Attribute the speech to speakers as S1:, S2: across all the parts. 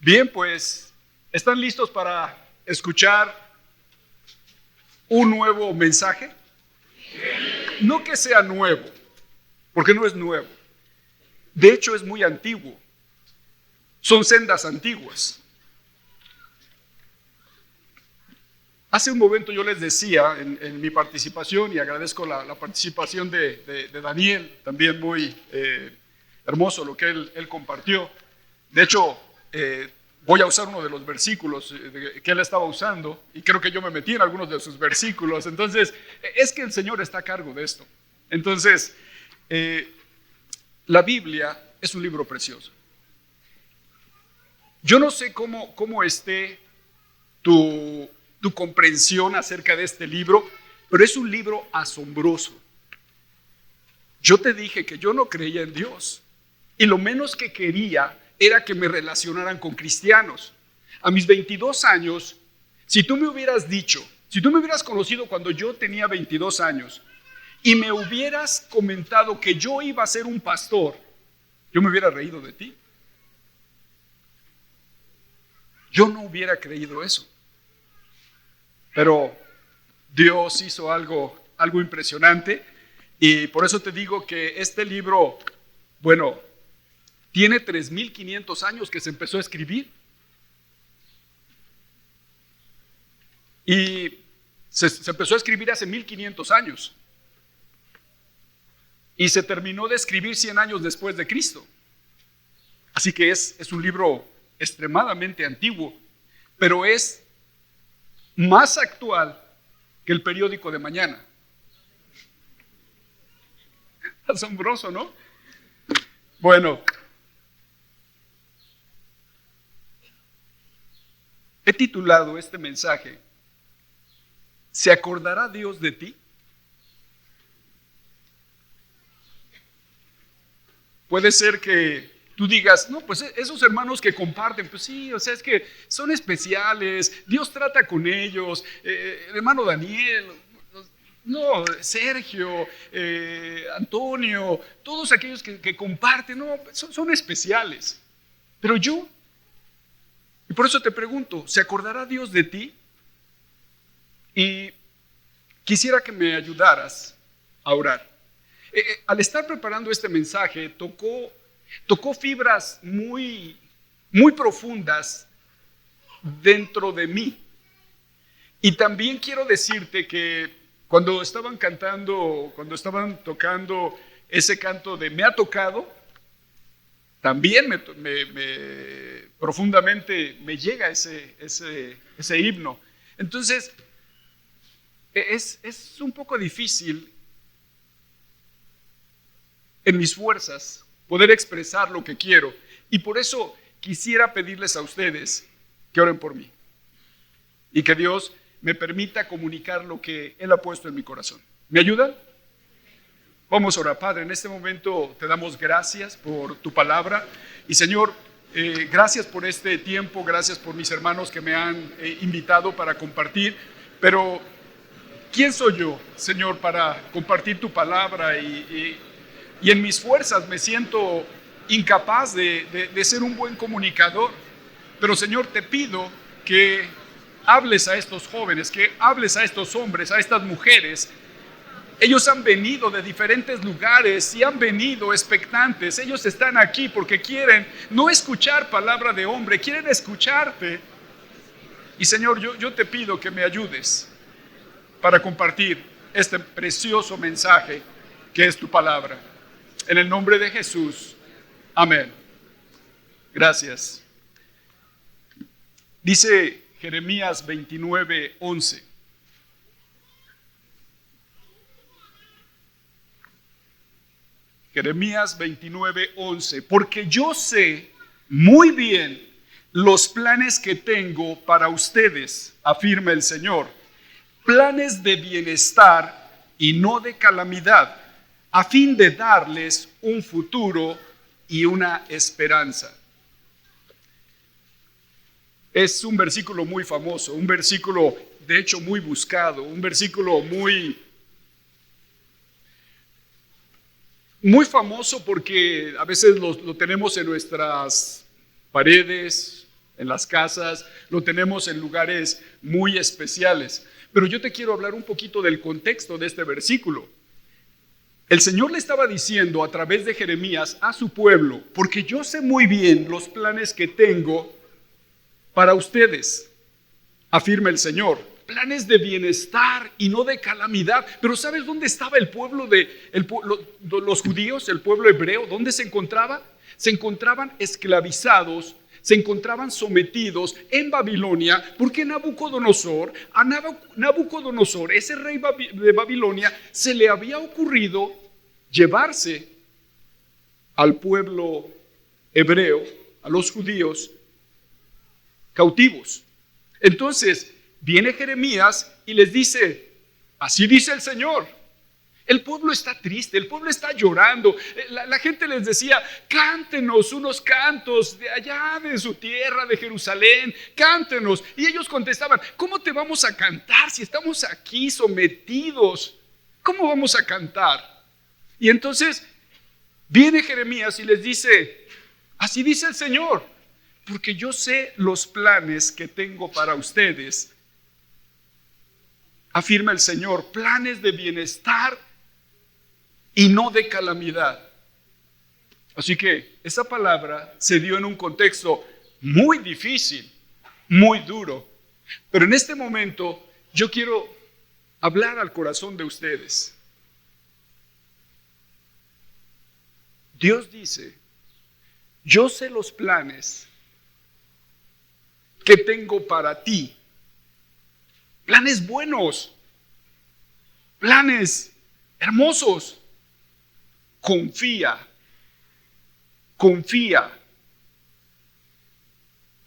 S1: Bien, pues, ¿están listos para escuchar un nuevo mensaje? No que sea nuevo, porque no es nuevo. De hecho, es muy antiguo. Son sendas antiguas. Hace un momento yo les decía en mi participación, y agradezco la participación de Daniel, también muy hermoso lo que él compartió. De hecho, voy a usar uno de los versículos que él estaba usando, y creo que yo me metí en algunos de sus versículos. Entonces, es que el Señor está a cargo de esto. Entonces, la Biblia es un libro precioso. Yo no sé cómo esté tu comprensión acerca de este libro, pero es un libro asombroso. Yo te dije que yo no creía en Dios, y lo menos que quería era que me relacionaran con cristianos. A mis 22 años, si tú me hubieras dicho, si tú me hubieras conocido cuando yo tenía 22 años y me hubieras comentado que yo iba a ser un pastor, yo me hubiera reído de ti. Yo no hubiera creído eso. Pero Dios hizo algo impresionante, y por eso te digo que este libro, bueno, tiene 3,500 años que se empezó a escribir. Y se empezó a escribir hace 1,500 años. Y se terminó de escribir 100 años después de Cristo. Así que es un libro extremadamente antiguo, pero es más actual que el periódico de mañana. Asombroso, ¿no? Bueno, he titulado este mensaje, ¿se acordará Dios de ti? Puede ser que tú digas, no, pues esos hermanos que comparten, pues sí, o sea, es que son especiales, Dios trata con ellos, el hermano Daniel, no, Sergio, Antonio, todos aquellos que comparten, no, son especiales. Pero yo, y por eso te pregunto, ¿se acordará Dios de ti? Y quisiera que me ayudaras a orar. Al estar preparando este mensaje, tocó fibras muy profundas dentro de mí. Y también quiero decirte que cuando estaban tocando ese canto de Me ha tocado, también profundamente me llega ese himno. Entonces, es un poco difícil en mis fuerzas poder expresar lo que quiero, y por eso quisiera pedirles a ustedes que oren por mí y que Dios me permita comunicar lo que Él ha puesto en mi corazón. ¿Me ayudan? Vamos a orar. Padre, en este momento te damos gracias por tu palabra, y Señor, gracias por este tiempo, gracias por mis hermanos que me han invitado para compartir, pero ¿quién soy yo, Señor, para compartir tu palabra? Y en mis fuerzas me siento incapaz de ser un buen comunicador. Pero Señor, te pido que hables a estos jóvenes, que hables a estos hombres, a estas mujeres. Ellos han venido de diferentes lugares y han venido expectantes. Ellos están aquí porque quieren no escuchar palabra de hombre, quieren escucharte. Y Señor, yo te pido que me ayudes para compartir este precioso mensaje que es tu palabra. En el nombre de Jesús, amén. Gracias. Dice Jeremías 29:11. Jeremías 29:11. Porque yo sé muy bien los planes que tengo para ustedes, afirma el Señor. Planes de bienestar y no de calamidad, a fin de darles un futuro y una esperanza. Es un versículo muy famoso, un versículo de hecho muy buscado, un versículo muy famoso porque a veces lo tenemos en nuestras paredes, en las casas, lo tenemos en lugares muy especiales. Pero yo te quiero hablar un poquito del contexto de este versículo. El Señor le estaba diciendo a través de Jeremías a su pueblo, porque yo sé muy bien los planes que tengo para ustedes, afirma el Señor, planes de bienestar y no de calamidad. Pero ¿sabes dónde estaba el pueblo los judíos, el pueblo hebreo? ¿Dónde se encontraba? Se encontraban esclavizados, se encontraban sometidos en Babilonia, porque Nabucodonosor, ese rey de Babilonia, se le había ocurrido llevarse al pueblo hebreo, a los judíos, cautivos. Entonces viene Jeremías y les dice, así dice el Señor. El pueblo está triste, el pueblo está llorando. La gente les decía, cántenos unos cantos de allá de su tierra, de Jerusalén, cántenos. Y ellos contestaban, ¿cómo te vamos a cantar si estamos aquí sometidos? ¿Cómo vamos a cantar? Y entonces viene Jeremías y les dice, así dice el Señor, porque yo sé los planes que tengo para ustedes, afirma el Señor, planes de bienestar y no de calamidad. Así que esa palabra se dio en un contexto muy difícil, muy duro. Pero en este momento yo quiero hablar al corazón de ustedes. Dios dice, yo sé los planes que tengo para ti. Planes buenos, planes hermosos. Confía,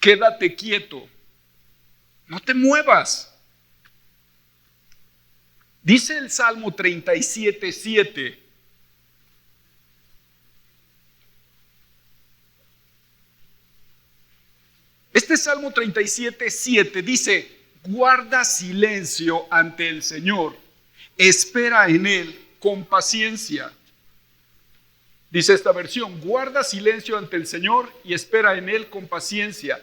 S1: quédate quieto, no te muevas. Dice el Salmo 37:7. Este Salmo 37:7 dice, guarda silencio ante el Señor, espera en Él con paciencia. Dice esta versión, guarda silencio ante el Señor y espera en Él con paciencia.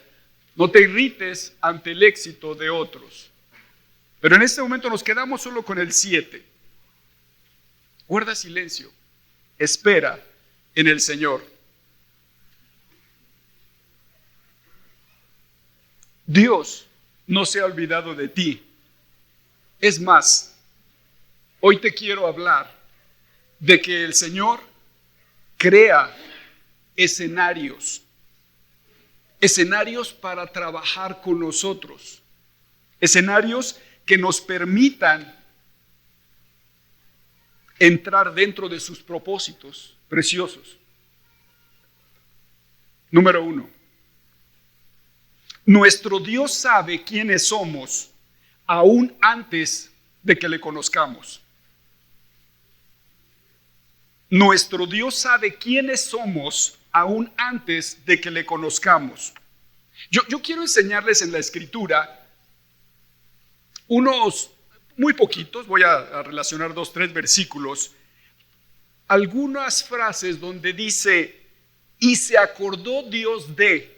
S1: No te irrites ante el éxito de otros. Pero en este momento nos quedamos solo con el 7. Guarda silencio, espera en el Señor. Dios no se ha olvidado de ti. Es más, hoy te quiero hablar de que el Señor crea escenarios para trabajar con nosotros, escenarios que nos permitan entrar dentro de sus propósitos preciosos. Número 1, nuestro Dios sabe quiénes somos aún antes de que le conozcamos. Nuestro Dios sabe quiénes somos aún antes de que le conozcamos. Yo quiero enseñarles en la Escritura unos muy poquitos, voy a relacionar 2-3 versículos, algunas frases donde dice, y se acordó Dios de.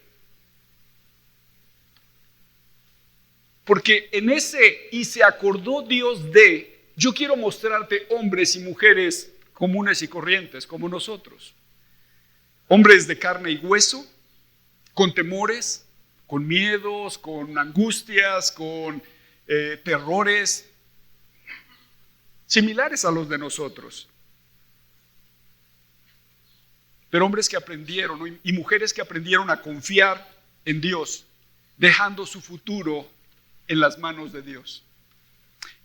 S1: Porque en ese y se acordó Dios de, yo quiero mostrarte hombres y mujeres comunes y corrientes como nosotros. Hombres de carne y hueso, con temores, con miedos, con angustias, con terrores, similares a los de nosotros. Pero hombres que aprendieron y mujeres que aprendieron a confiar en Dios, dejando su futuro en las manos de Dios.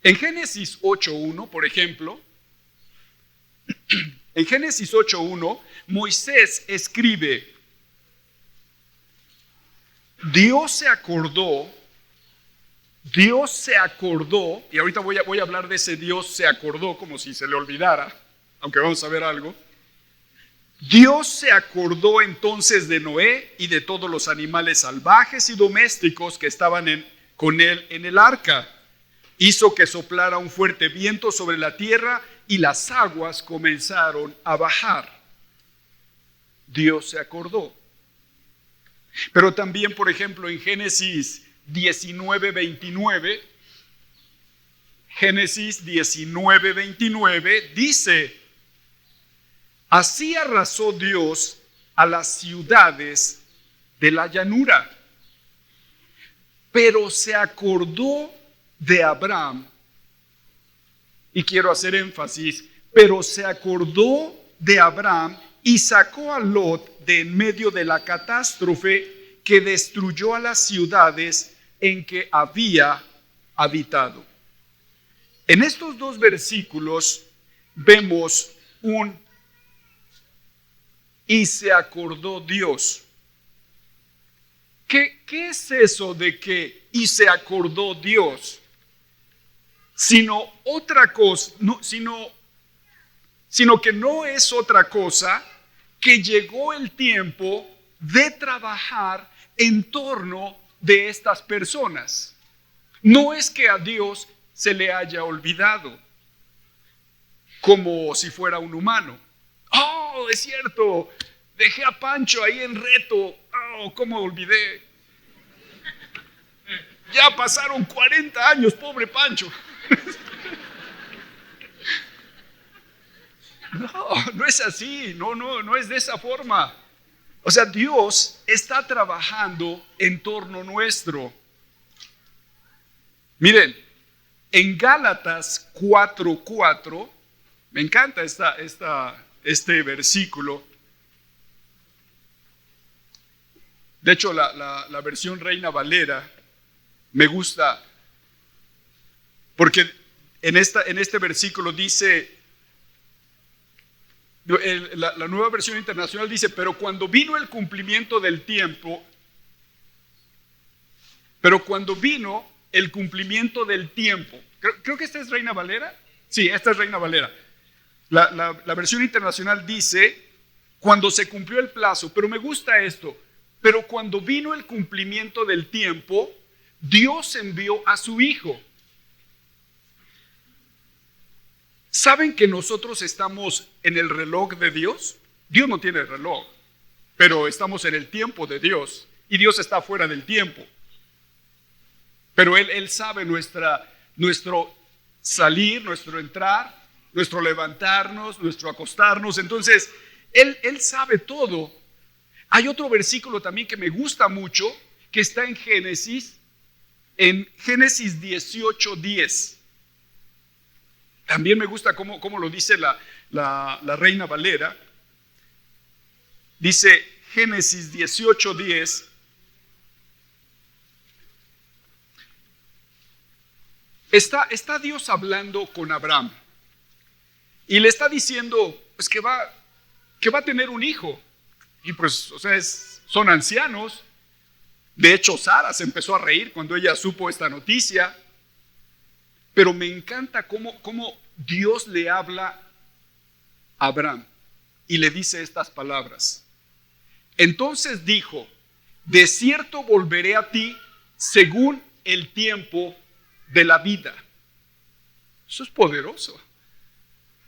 S1: En Génesis 8:1, por ejemplo, en Génesis 8:1, Moisés escribe, Dios se acordó, y ahorita voy a hablar de ese Dios se acordó como si se le olvidara, aunque vamos a ver algo. Dios se acordó entonces de Noé y de todos los animales salvajes y domésticos que estaban con él en el arca. Hizo que soplara un fuerte viento sobre la tierra y las aguas comenzaron a bajar. Dios se acordó. Pero también, por ejemplo, en Génesis 19:29, Génesis 19:29 dice: así arrasó Dios a las ciudades de la llanura, pero se acordó de Abraham, y quiero hacer énfasis, pero se acordó de Abraham y sacó a Lot de en medio de la catástrofe que destruyó a las ciudades en que había habitado. En estos dos versículos vemos un y se acordó Dios. ¿Qué es eso de que y se acordó Dios? Sino otra cosa, sino que no es otra cosa que llegó el tiempo de trabajar en torno de estas personas. No es que a Dios se le haya olvidado, como si fuera un humano. Oh, es cierto, dejé a Pancho ahí en reto. Oh, cómo olvidé. Ya pasaron 40 años, pobre Pancho. No es así, no es de esa forma. O sea, Dios está trabajando en torno nuestro. Miren, en Gálatas 4:4, me encanta este versículo. De hecho, la versión Reina Valera me gusta, porque en este versículo dice, la nueva versión internacional dice: pero cuando vino el cumplimiento del tiempo, creo que esta es Reina Valera. Sí, esta es Reina Valera. La versión internacional dice: cuando se cumplió el plazo. Pero me gusta esto: pero cuando vino el cumplimiento del tiempo, Dios envió a su Hijo. ¿Saben que nosotros estamos en el reloj de Dios? Dios no tiene reloj, pero estamos en el tiempo de Dios, y Dios está fuera del tiempo. Pero Él sabe nuestro salir, nuestro entrar, nuestro levantarnos, nuestro acostarnos. Entonces, Él sabe todo. Hay otro versículo también que me gusta mucho, que está en Génesis 18:10. También me gusta cómo lo dice la Reina Valera. Dice Génesis 18:10. Está Dios hablando con Abraham y le está diciendo pues que va a tener un hijo. Y pues, o sea, son ancianos. De hecho, Sara se empezó a reír cuando ella supo esta noticia. Pero me encanta cómo Dios le habla a Abraham y le dice estas palabras. Entonces dijo: de cierto volveré a ti según el tiempo de la vida. Eso es poderoso.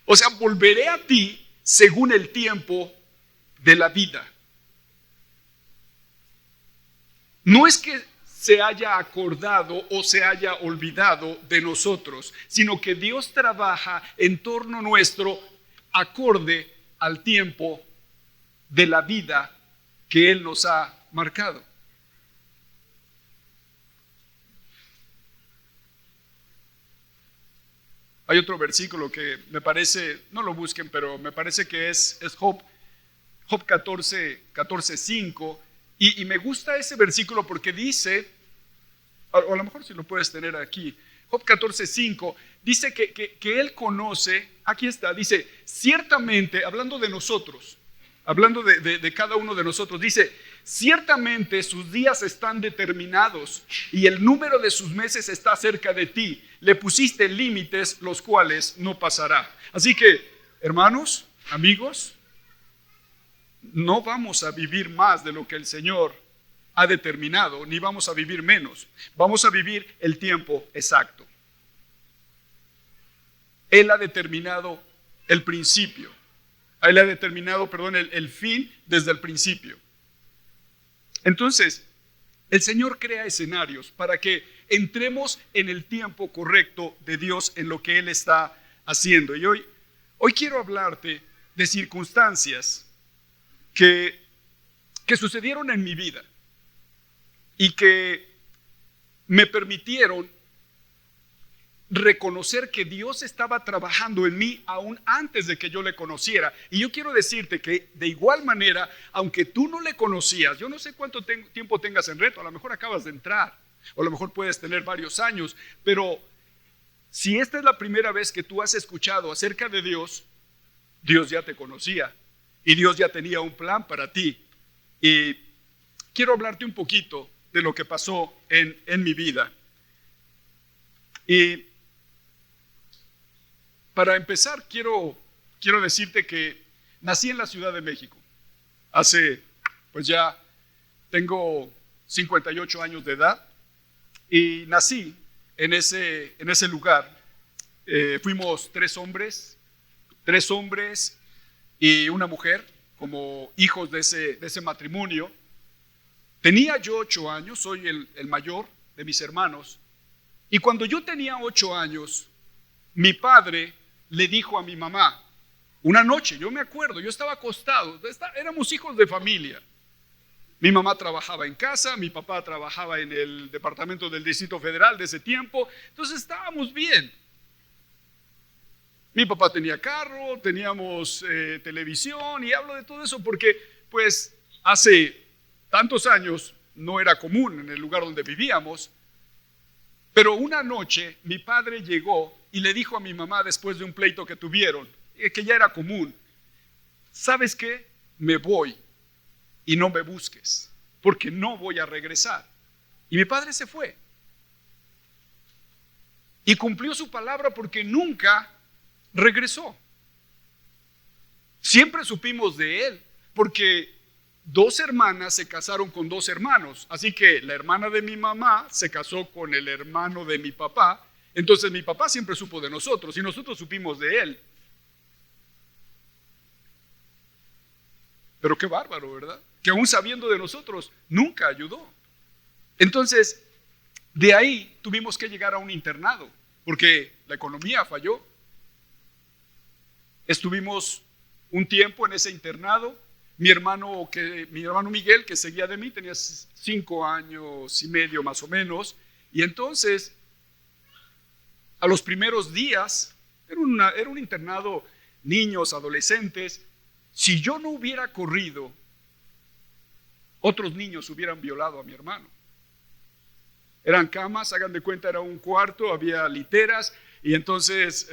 S1: O sea, volveré a ti según el tiempo de la vida. No es que se haya acordado o se haya olvidado de nosotros, sino que Dios trabaja en torno nuestro acorde al tiempo de la vida que Él nos ha marcado. Hay otro versículo que me parece, no lo busquen, pero me parece que es Job 14:5, y me gusta ese versículo porque dice, o a lo mejor si lo puedes tener aquí, Job 14:5, dice que Él conoce, aquí está, dice: ciertamente, hablando de nosotros, hablando de cada uno de nosotros, dice: ciertamente sus días están determinados y el número de sus meses está cerca de ti. Le pusiste límites, los cuales no pasará. Así que, hermanos, amigos, no vamos a vivir más de lo que el Señor ha determinado, ni vamos a vivir menos. Vamos a vivir el tiempo exacto. Él ha determinado el principio. Él ha determinado, el fin desde el principio. Entonces, el Señor crea escenarios para que entremos en el tiempo correcto de Dios en lo que Él está haciendo. Y hoy quiero hablarte de circunstancias que sucedieron en mi vida y que me permitieron reconocer que Dios estaba trabajando en mí aún antes de que yo le conociera. Y yo quiero decirte que de igual manera, aunque tú no le conocías, yo no sé cuánto tiempo tengas en Reto, a lo mejor acabas de entrar, o a lo mejor puedes tener varios años, pero si esta es la primera vez que tú has escuchado acerca de Dios, Dios ya te conocía y Dios ya tenía un plan para ti. Y quiero hablarte un poquito de lo que pasó en mi vida. Y para empezar, quiero decirte que nací en la Ciudad de México. Pues ya tengo 58 años de edad y nací en ese lugar. Fuimos tres hombres y una mujer como hijos de ese matrimonio. Tenía yo 8 años, soy el mayor de mis hermanos, y cuando yo tenía 8 años, mi padre le dijo a mi mamá, una noche, yo me acuerdo, yo estaba acostado, éramos hijos de familia. Mi mamá trabajaba en casa, mi papá trabajaba en el departamento del Distrito Federal de ese tiempo, entonces estábamos bien. Mi papá tenía carro, teníamos televisión, y hablo de todo eso porque pues hace tantos años no era común en el lugar donde vivíamos. Pero una noche mi padre llegó y le dijo a mi mamá después de un pleito que tuvieron, que ya era común, ¿sabes qué? Me voy y no me busques, porque no voy a regresar. Y mi padre se fue. Y cumplió su palabra porque nunca regresó. Siempre supimos de él, porque 2 hermanas se casaron con 2 hermanos, así que la hermana de mi mamá se casó con el hermano de mi papá, entonces mi papá siempre supo de nosotros y nosotros supimos de él. Pero qué bárbaro, ¿verdad? Que aún sabiendo de nosotros, nunca ayudó. Entonces, de ahí tuvimos que llegar a un internado, porque la economía falló. Estuvimos un tiempo en ese internado. Mi hermano Miguel, que seguía de mí, tenía 5 años y medio más o menos, y entonces a los primeros días, era un internado, niños, adolescentes. Si yo no hubiera corrido, otros niños hubieran violado a mi hermano. Eran camas, hagan de cuenta, era un cuarto, había literas, y entonces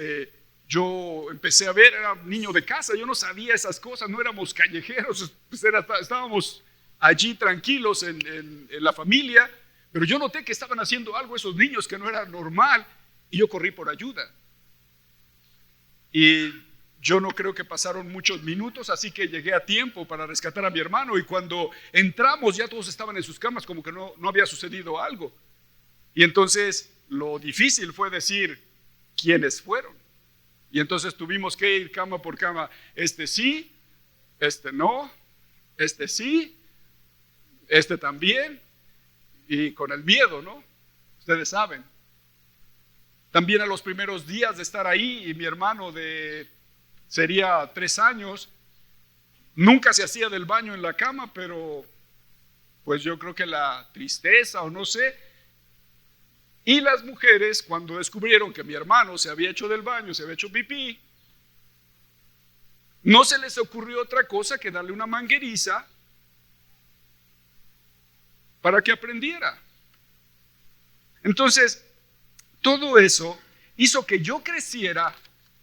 S1: yo empecé a ver, era un niño de casa, yo no sabía esas cosas, no éramos callejeros, pues estábamos allí tranquilos en la familia, pero yo noté que estaban haciendo algo esos niños que no era normal, y yo corrí por ayuda. Y yo no creo que pasaron muchos minutos, así que llegué a tiempo para rescatar a mi hermano, y cuando entramos ya todos estaban en sus camas, como que no había sucedido algo. Y entonces lo difícil fue decir quiénes fueron. Y entonces tuvimos que ir cama por cama, este sí, este no, este sí, este también, y con el miedo, ¿no? Ustedes saben. También a los primeros días de estar ahí, y mi hermano sería 3 años, nunca se hacía del baño en la cama, pero pues yo creo que la tristeza o no sé. Y las mujeres, cuando descubrieron que mi hermano se había hecho del baño, se había hecho pipí, no se les ocurrió otra cosa que darle una mangueriza para que aprendiera. Entonces, todo eso hizo que yo creciera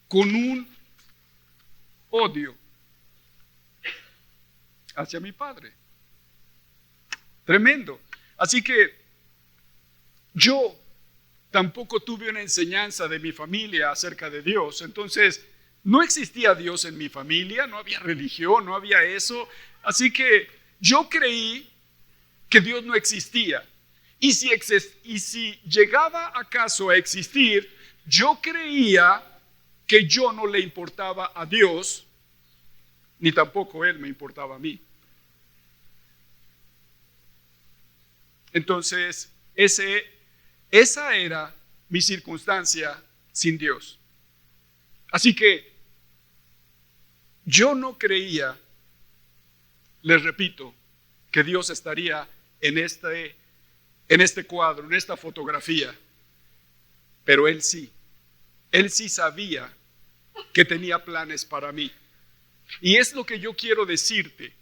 S1: con un odio hacia mi padre. Tremendo. Así que yo tampoco tuve una enseñanza de mi familia acerca de Dios. Entonces, no existía Dios en mi familia, no había religión, no había eso. Así que yo creí que Dios no existía. Y si llegaba acaso a existir, yo creía que yo no le importaba a Dios, ni tampoco Él me importaba a mí. Entonces, esa era mi circunstancia sin Dios. Así que yo no creía, les repito, que Dios estaría en este cuadro, en esta fotografía, pero Él sí sabía que tenía planes para mí. Y es lo que yo quiero decirte.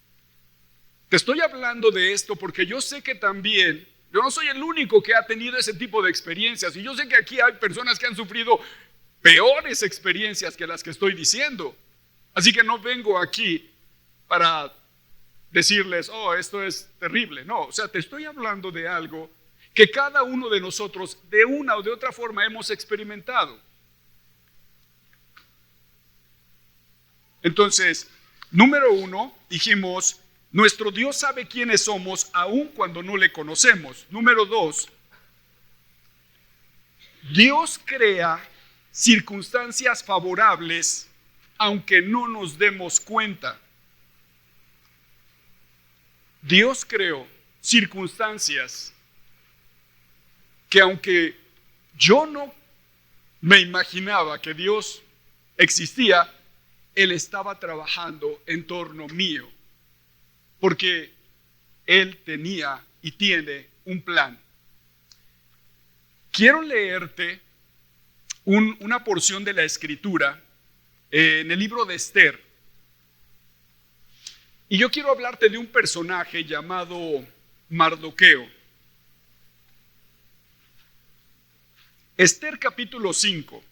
S1: Te estoy hablando de esto porque yo sé que también, yo no soy el único que ha tenido ese tipo de experiencias, y yo sé que aquí hay personas que han sufrido peores experiencias que las que estoy diciendo. Así que no vengo aquí para decirles, oh, esto es terrible. No, o sea, te estoy hablando de algo que cada uno de nosotros de una o de otra forma hemos experimentado. Entonces, número 1, dijimos, nuestro Dios sabe quiénes somos aun cuando no le conocemos. Número 2, Dios crea circunstancias favorables aunque no nos demos cuenta. Dios creó circunstancias que aunque yo no me imaginaba que Dios existía, Él estaba trabajando en torno mío, porque Él tenía y tiene un plan. Quiero leerte una porción de la Escritura en el libro de Esther. Y yo quiero hablarte de un personaje llamado Mardoqueo. Esther capítulo 5.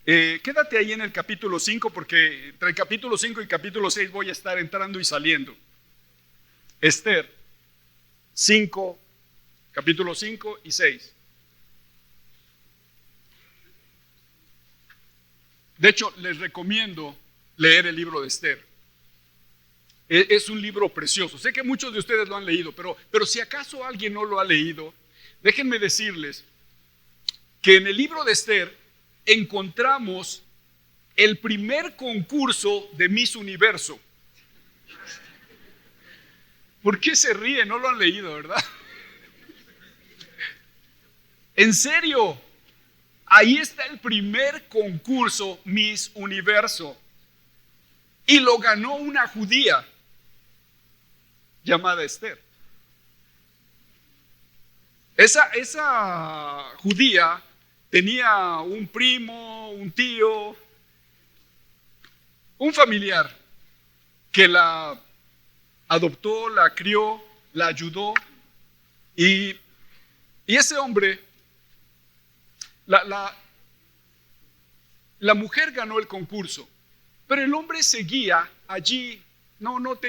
S1: Quédate ahí en el capítulo 5 porque entre el capítulo 5 y capítulo 6 voy a estar entrando y saliendo. Esther 5, capítulo 5 y 6. De hecho, les recomiendo leer el libro de Esther. Es un libro precioso. Sé que muchos de ustedes lo han leído, pero si acaso alguien no lo ha leído, déjenme decirles que en el libro de Esther encontramos el primer concurso de Miss Universo. ¿Por qué se ríen? No lo han leído, ¿verdad? En serio, ahí está el primer concurso Miss Universo. Y lo ganó una judía llamada Esther. Esa judía tenía un primo, un tío, un familiar que la adoptó, la crió, la ayudó, y ese hombre, la mujer ganó el concurso, pero el hombre seguía allí, no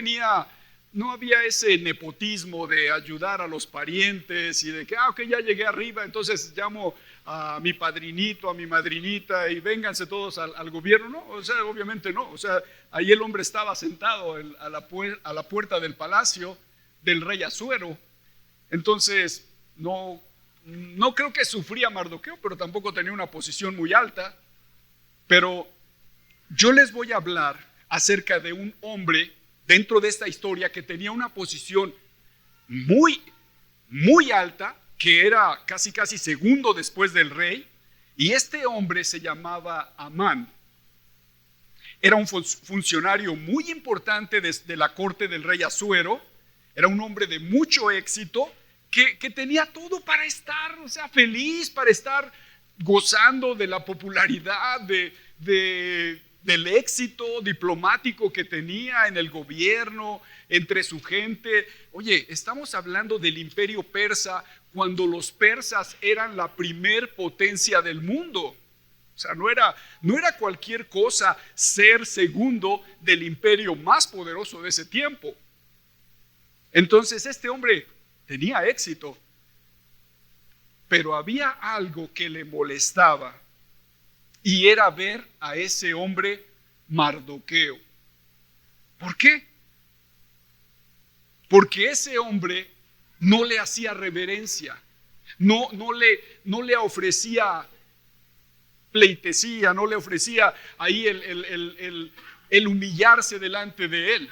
S1: había ese nepotismo de ayudar a los parientes y de que, ok, ya llegué arriba, entonces llamo a mi padrinito, a mi madrinita y vénganse todos al gobierno. No, o sea, obviamente no. O sea, ahí el hombre estaba sentado a la puerta del palacio del rey Asuero. Entonces, no creo que sufría Mardoqueo, pero tampoco tenía una posición muy alta. Pero yo les voy a hablar acerca de un hombre dentro de esta historia que tenía una posición muy, muy alta, que era casi segundo después del rey, y este hombre se llamaba Amán. Era un funcionario muy importante de la corte del rey Asuero, era un hombre de mucho éxito, que tenía todo para estar, o sea, feliz, para estar gozando de la popularidad, del éxito diplomático que tenía en el gobierno, entre su gente. Oye, estamos hablando del imperio persa cuando los persas eran la primer potencia del mundo. O sea, no era cualquier cosa ser segundo del imperio más poderoso de ese tiempo. Entonces este hombre tenía éxito, pero había algo que le molestaba. Y era ver a ese hombre Mardoqueo. ¿Por qué? Porque ese hombre no le hacía reverencia, no le ofrecía pleitesía, no le ofrecía ahí el humillarse delante de él.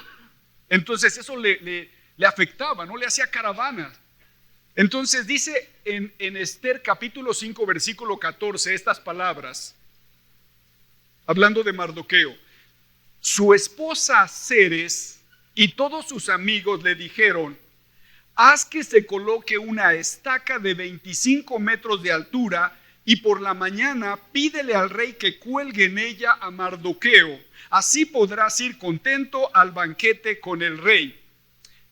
S1: Entonces eso le afectaba, no le hacía caravana. Entonces dice en Esther capítulo 5 versículo 14 estas palabras, hablando de Mardoqueo. Su esposa Zeres y todos sus amigos le dijeron: haz que se coloque una estaca de 25 metros de altura y por la mañana pídele al rey que cuelgue en ella a Mardoqueo. Así podrás ir contento al banquete con el rey.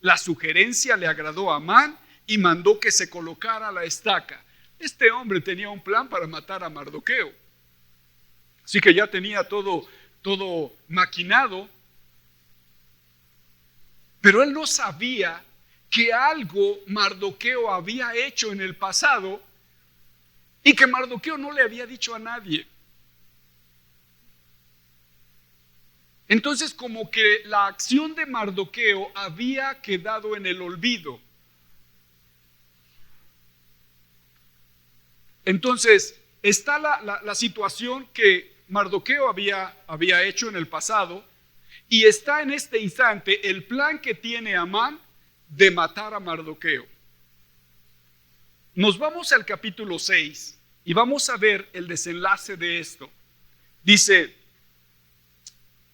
S1: La sugerencia le agradó a Amán y mandó que se colocara la estaca. Este hombre tenía un plan para matar a Mardoqueo. Así que ya tenía todo maquinado. Pero él no sabía que algo Mardoqueo había hecho en el pasado y que Mardoqueo no le había dicho a nadie. Entonces, como que la acción de Mardoqueo había quedado en el olvido. Entonces, está la situación que Mardoqueo había hecho en el pasado, y está en este instante el plan que tiene Amán de matar a Mardoqueo. Nos vamos al capítulo 6 y vamos a ver el desenlace de esto. Dice,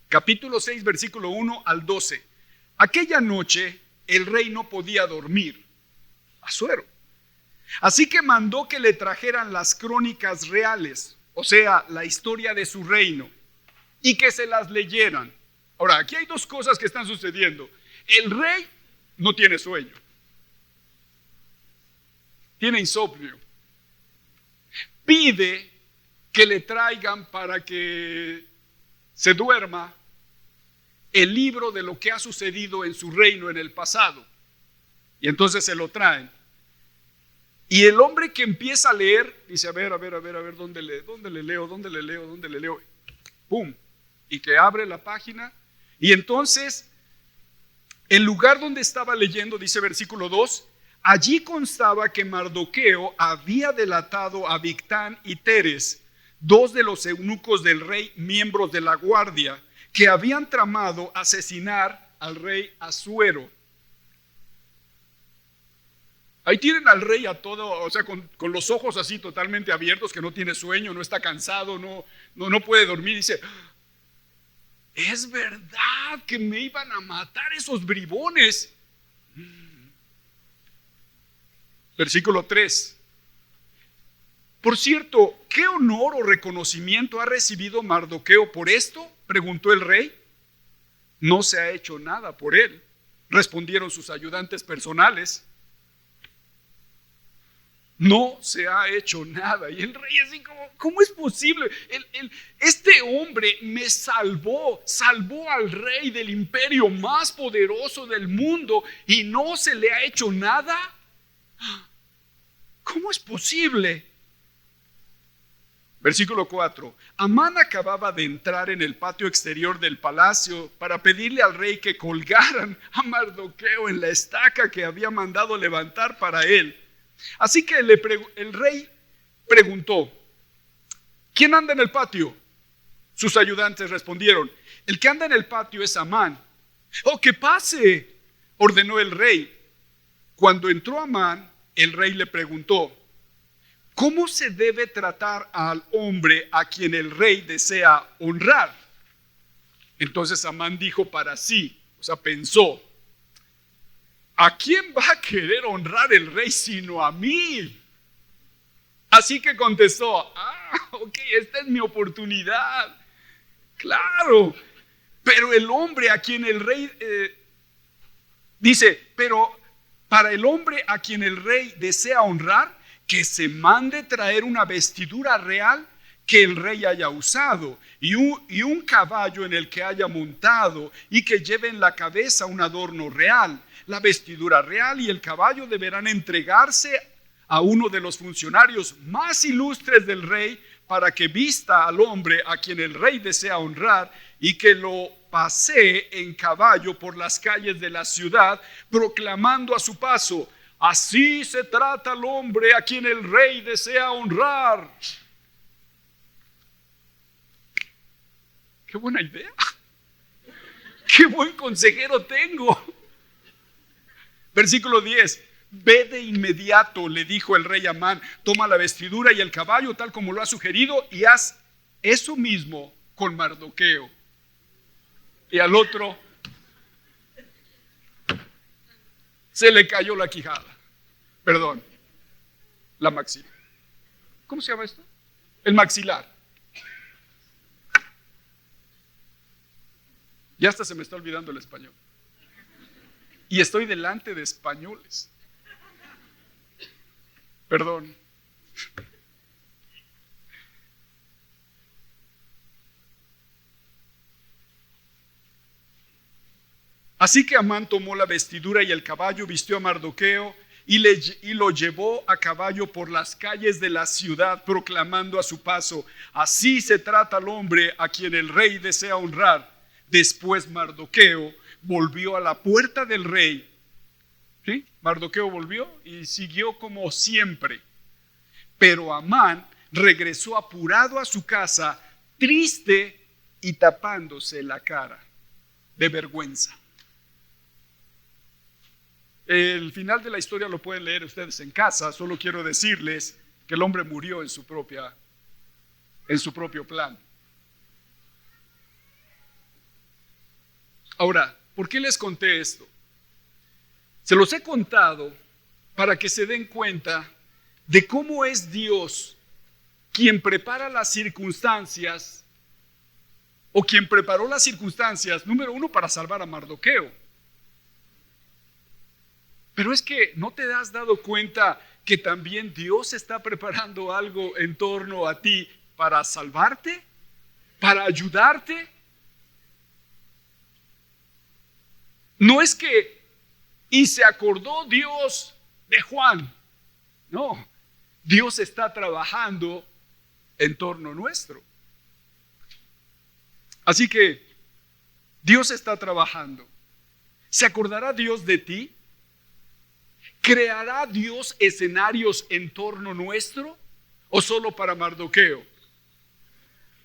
S1: capítulo 6, versículo 1 al 12. Aquella noche el rey no podía dormir. Asuero. Así que mandó que le trajeran las crónicas reales, o sea, la historia de su reino, y que se las leyeran. Ahora, aquí hay dos cosas que están sucediendo. El rey no tiene sueño, tiene insomnio. Pide que le traigan para que se duerma el libro de lo que ha sucedido en su reino en el pasado. Y entonces se lo traen. Y el hombre que empieza a leer dice: a ver, ¿dónde le leo? ¡Pum! Y que abre la página. Y entonces, el lugar donde estaba leyendo, dice versículo 2, allí constaba que Mardoqueo había delatado a Bigtán y Teres, dos de los eunucos del rey, miembros de la guardia, que habían tramado asesinar al rey Asuero. Ahí tienen al rey a todo, o sea, con los ojos así totalmente abiertos, que no tiene sueño, no está cansado, no puede dormir. Dice: es verdad que me iban a matar esos bribones. Versículo 3. Por cierto, ¿qué honor o reconocimiento ha recibido Mardoqueo por esto?, preguntó el rey. No se ha hecho nada por él, respondieron sus ayudantes personales. No se ha hecho nada. Y el rey así como: ¿cómo es posible? Este hombre me salvó al rey del imperio más poderoso del mundo y no se le ha hecho nada. ¿Cómo es posible? Versículo 4. Amán acababa de entrar en el patio exterior del palacio para pedirle al rey que colgaran a Mardoqueo en la estaca que había mandado levantar para él. Así que el rey preguntó: ¿quién anda en el patio? Sus ayudantes respondieron: el que anda en el patio es Amán. ¡Oh, que pase!, ordenó el rey. Cuando entró Amán, el rey le preguntó: ¿cómo se debe tratar al hombre a quien el rey desea honrar? Entonces Amán dijo para sí, o sea, pensó: ¿a quién va a querer honrar el rey sino a mí? Así que contestó: ok, esta es mi oportunidad. Claro, pero el hombre a quien el rey dice, pero para el hombre a quien el rey desea honrar, que se mande traer una vestidura real que el rey haya usado y un caballo en el que haya montado y que lleve en la cabeza un adorno real. La vestidura real y el caballo deberán entregarse a uno de los funcionarios más ilustres del rey para que vista al hombre a quien el rey desea honrar y que lo pasee en caballo por las calles de la ciudad, proclamando a su paso: así se trata al hombre a quien el rey desea honrar. ¡Qué buena idea! ¡Qué buen consejero tengo! Versículo 10. Ve de inmediato, le dijo el rey Amán, toma la vestidura y el caballo tal como lo ha sugerido y haz eso mismo con Mardoqueo. Y al otro se le cayó la quijada, perdón, la maxila. ¿Cómo se llama esto? El maxilar. Ya hasta se me está olvidando el español. Y estoy delante de españoles. Perdón. Así que Amán tomó la vestidura y el caballo, vistió a Mardoqueo y lo llevó a caballo por las calles de la ciudad, proclamando a su paso: así se trata al hombre a quien el rey desea honrar. Después Mardoqueo volvió a la puerta del rey. ¿Sí? Mardoqueo volvió y siguió como siempre. Pero Amán regresó apurado a su casa, triste y tapándose la cara de vergüenza. El final de la historia lo pueden leer ustedes en casa. Solo quiero decirles que el hombre murió en su propio plan. Ahora, ¿por qué les conté esto? Se los he contado para que se den cuenta de cómo es Dios quien prepara las circunstancias, o quien preparó las circunstancias, número uno, para salvar a Mardoqueo. Pero es que ¿no te has dado cuenta que también Dios está preparando algo en torno a ti para salvarte, para ayudarte? No es que y se acordó Dios de Juan. No, Dios está trabajando en torno nuestro. Así que Dios está trabajando. ¿Se acordará Dios de ti? ¿Creará Dios escenarios en torno nuestro o solo para Mardoqueo?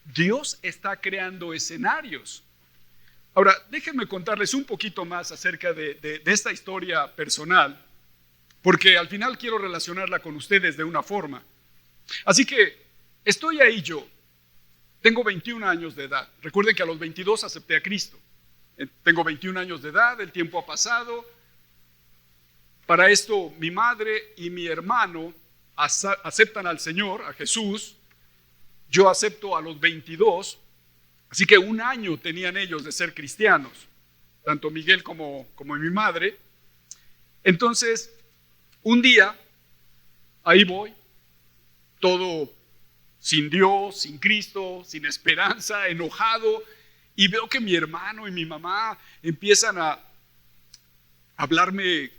S1: Dios está creando escenarios. Ahora, déjenme contarles un poquito más acerca de esta historia personal, porque al final quiero relacionarla con ustedes de una forma. Así que estoy ahí yo. Tengo 21 años de edad. Recuerden que a los 22 acepté a Cristo. Tengo 21 años de edad, el tiempo ha pasado. Para esto, mi madre y mi hermano aceptan al Señor, a Jesús. Yo acepto a los 22. Así que un año tenían ellos de ser cristianos, tanto Miguel como mi madre. Entonces, un día, ahí voy, todo sin Dios, sin Cristo, sin esperanza, enojado, y veo que mi hermano y mi mamá empiezan a hablarme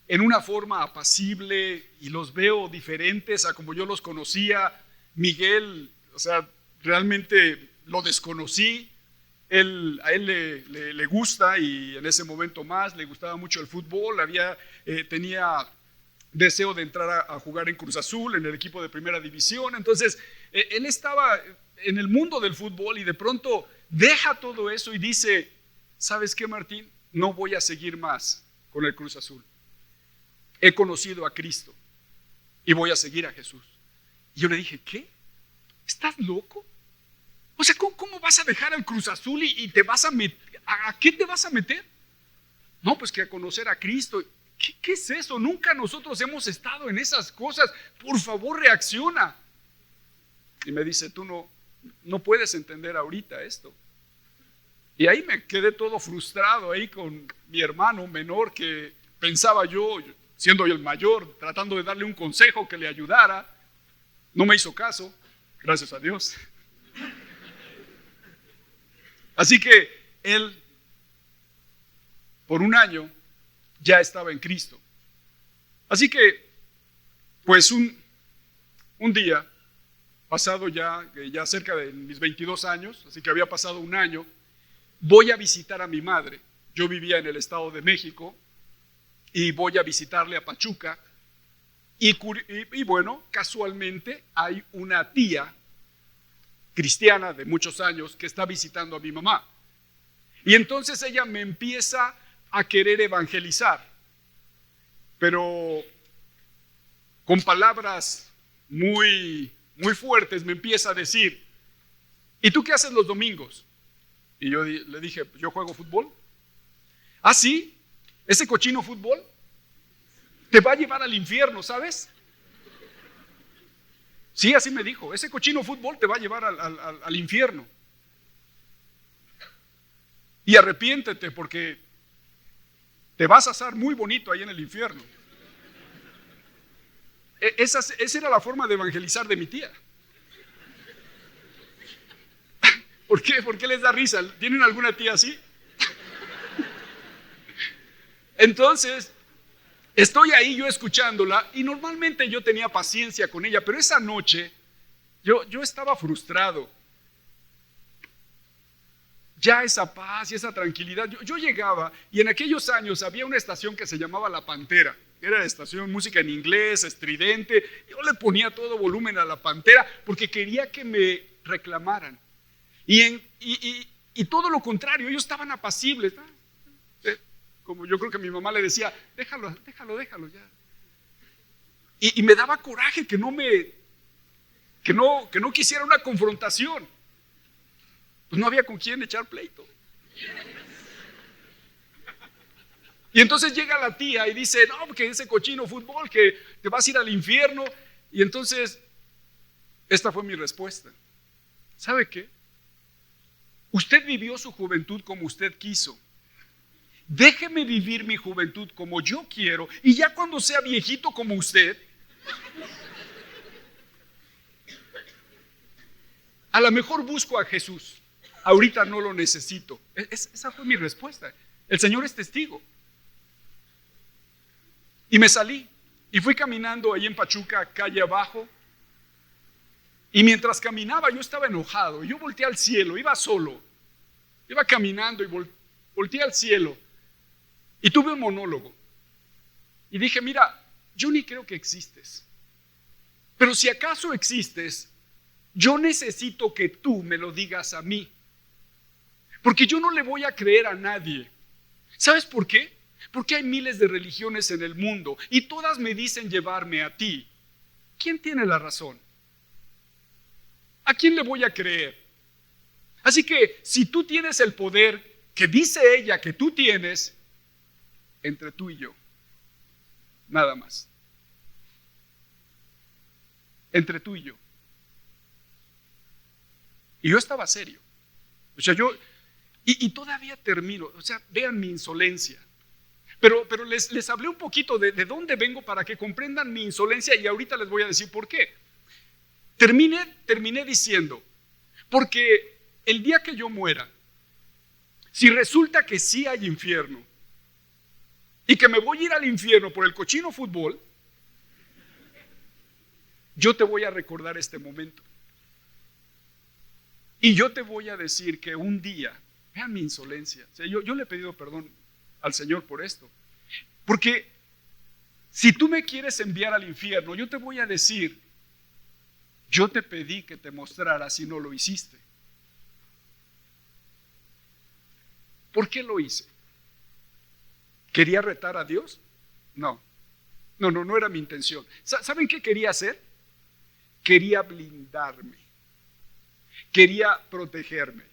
S1: en una forma apacible, y los veo diferentes a como yo los conocía. Miguel, realmente lo desconocí. A él le gusta, y en ese momento más le gustaba mucho el fútbol. Tenía deseo de entrar a jugar en Cruz Azul, en el equipo de primera división. Entonces él estaba en el mundo del fútbol, y de pronto deja todo eso y dice: ¿sabes qué, Martín? No voy a seguir más con el Cruz Azul. He conocido a Cristo y voy a seguir a Jesús. Y yo le dije: ¿qué? ¿Estás loco? O sea, ¿cómo vas a dejar al Cruz Azul y te vas a meter? ¿A qué te vas a meter? No, pues que a conocer a Cristo. ¿Qué es eso? Nunca nosotros hemos estado en esas cosas. Por favor, reacciona. Y me dice: tú no puedes entender ahorita esto. Y ahí me quedé todo frustrado ahí con mi hermano menor, que pensaba yo, siendo yo el mayor, tratando de darle un consejo que le ayudara. No me hizo caso, gracias a Dios. Así que él, por un año, ya estaba en Cristo. Así que, pues un día, pasado ya cerca de mis 22 años, así que había pasado un año, voy a visitar a mi madre. Yo vivía en el Estado de México y voy a visitarle a Pachuca. Y bueno, casualmente hay una tía cristiana de muchos años que está visitando a mi mamá. Y entonces ella me empieza a querer evangelizar. pero con palabras muy, muy fuertes me empieza a decir, ¿y tú qué haces los domingos? Y yo le dije, yo juego fútbol. ¿Ah, sí? ¿Ese cochino fútbol te va a llevar al infierno, sabes? Sí, así me dijo, ese cochino fútbol te va a llevar al infierno. Y arrepiéntete porque te vas a asar muy bonito ahí en el infierno. Esa era la forma de evangelizar de mi tía. ¿Por qué? ¿Por qué les da risa? ¿Tienen alguna tía así? Entonces, estoy ahí yo escuchándola y normalmente yo tenía paciencia con ella, pero esa noche yo estaba frustrado. Ya esa paz y esa tranquilidad. Yo llegaba y en aquellos años había una estación que se llamaba La Pantera. Era la estación música en inglés, estridente. Yo le ponía todo volumen a La Pantera porque quería que me reclamaran. Y todo lo contrario, ellos estaban apacibles. Como yo creo que mi mamá le decía, déjalo ya. Y me daba coraje que no quisiera una confrontación. Pues no había con quién echar pleito. Y entonces llega la tía y dice, no, porque ese cochino fútbol, que te vas a ir al infierno. Y entonces, esta fue mi respuesta. ¿Sabe qué? Usted vivió su juventud como usted quiso. Déjeme vivir mi juventud como yo quiero y ya cuando sea viejito como usted, a lo mejor busco a Jesús. Ahorita no lo necesito. Esa fue mi respuesta. El Señor es testigo. Y me salí y fui caminando ahí en Pachuca, calle abajo. Y mientras caminaba yo estaba enojado. Yo volteé al cielo, iba solo. Iba caminando y volteé al cielo. Y tuve un monólogo. Y dije, mira, yo ni creo que existes. Pero si acaso existes, yo necesito que tú me lo digas a mí. Porque yo no le voy a creer a nadie. ¿Sabes por qué? Porque hay miles de religiones en el mundo y todas me dicen llevarme a ti. ¿Quién tiene la razón? ¿A quién le voy a creer? Así que si tú tienes el poder que dice ella que tú tienes, entre tú y yo, nada más. Entre tú y yo. Y yo estaba serio. O sea, y todavía termino. O sea, vean mi insolencia. Pero les hablé un poquito de dónde vengo para que comprendan mi insolencia y ahorita les voy a decir por qué. Terminé diciendo, porque el día que yo muera, si resulta que sí hay infierno y que me voy a ir al infierno por el cochino fútbol, yo te voy a recordar este momento. Y yo te voy a decir que un día, vean mi insolencia, o sea, yo le he pedido perdón al Señor por esto, porque si tú me quieres enviar al infierno, yo te voy a decir, yo te pedí que te mostrara si no lo hiciste. ¿Por qué lo hice? ¿Quería retar a Dios? No era mi intención. ¿Saben qué quería hacer? Quería blindarme. Quería protegerme.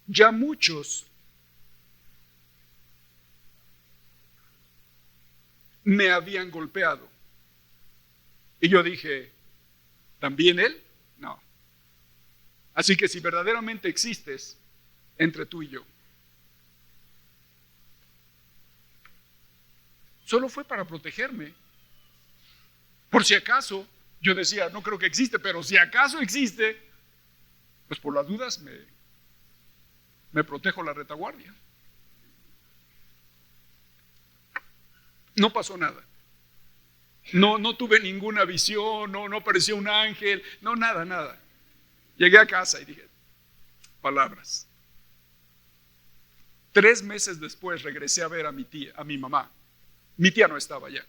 S1: Ya muchos me habían golpeado. Y yo dije, ¿también él? No. Así que si verdaderamente existes, entre tú y yo. Solo fue para protegerme. Por si acaso, yo decía, no creo que existe, pero si acaso existe, pues por las dudas me protejo la retaguardia. No pasó nada. No tuve ninguna visión, no apareció un ángel, no, nada. Llegué a casa y dije, palabras. 3 meses después regresé a ver a mi tía, a mi mamá. Mi tía no estaba allá.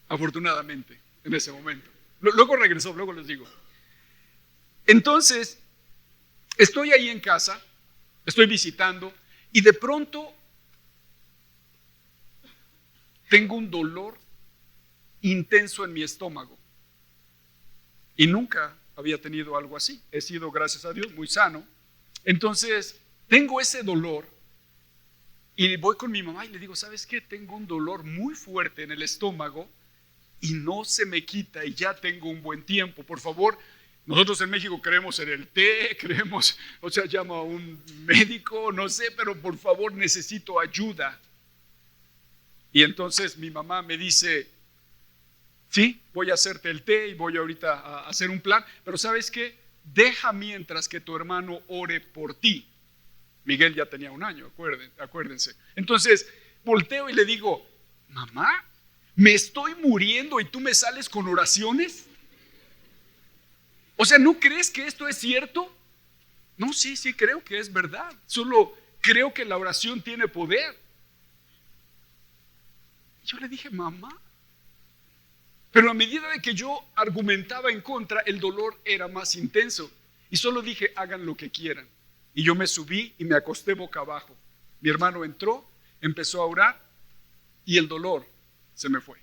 S1: Afortunadamente, en ese momento. Luego regresó, luego les digo. Entonces, estoy ahí en casa, Estoy visitando y de pronto tengo un dolor intenso en mi estómago. Y nunca había tenido algo así. He sido, gracias a Dios, muy sano. Entonces, tengo ese dolor y voy con mi mamá y le digo, ¿sabes qué? Tengo un dolor muy fuerte en el estómago y no se me quita y ya tengo un buen tiempo. Por favor, nosotros en México creemos en el té, creemos, llama a un médico, no sé, pero por favor necesito ayuda. Y entonces mi mamá me dice, sí, voy a hacerte el té y voy ahorita a hacer un plan, pero ¿sabes qué? Deja mientras que tu hermano ore por ti. Miguel ya tenía 1 año, acuérdense. Entonces volteo y le digo, mamá, ¿me estoy muriendo y tú me sales con oraciones? O sea, ¿no crees que esto es cierto? No, sí, creo que es verdad. Solo creo que la oración tiene poder. Yo le dije, mamá. Pero a medida de que yo argumentaba en contra, el dolor era más intenso. Y solo dije, hagan lo que quieran. Y yo me subí y me acosté boca abajo. Mi hermano entró, empezó a orar y el dolor se me fue.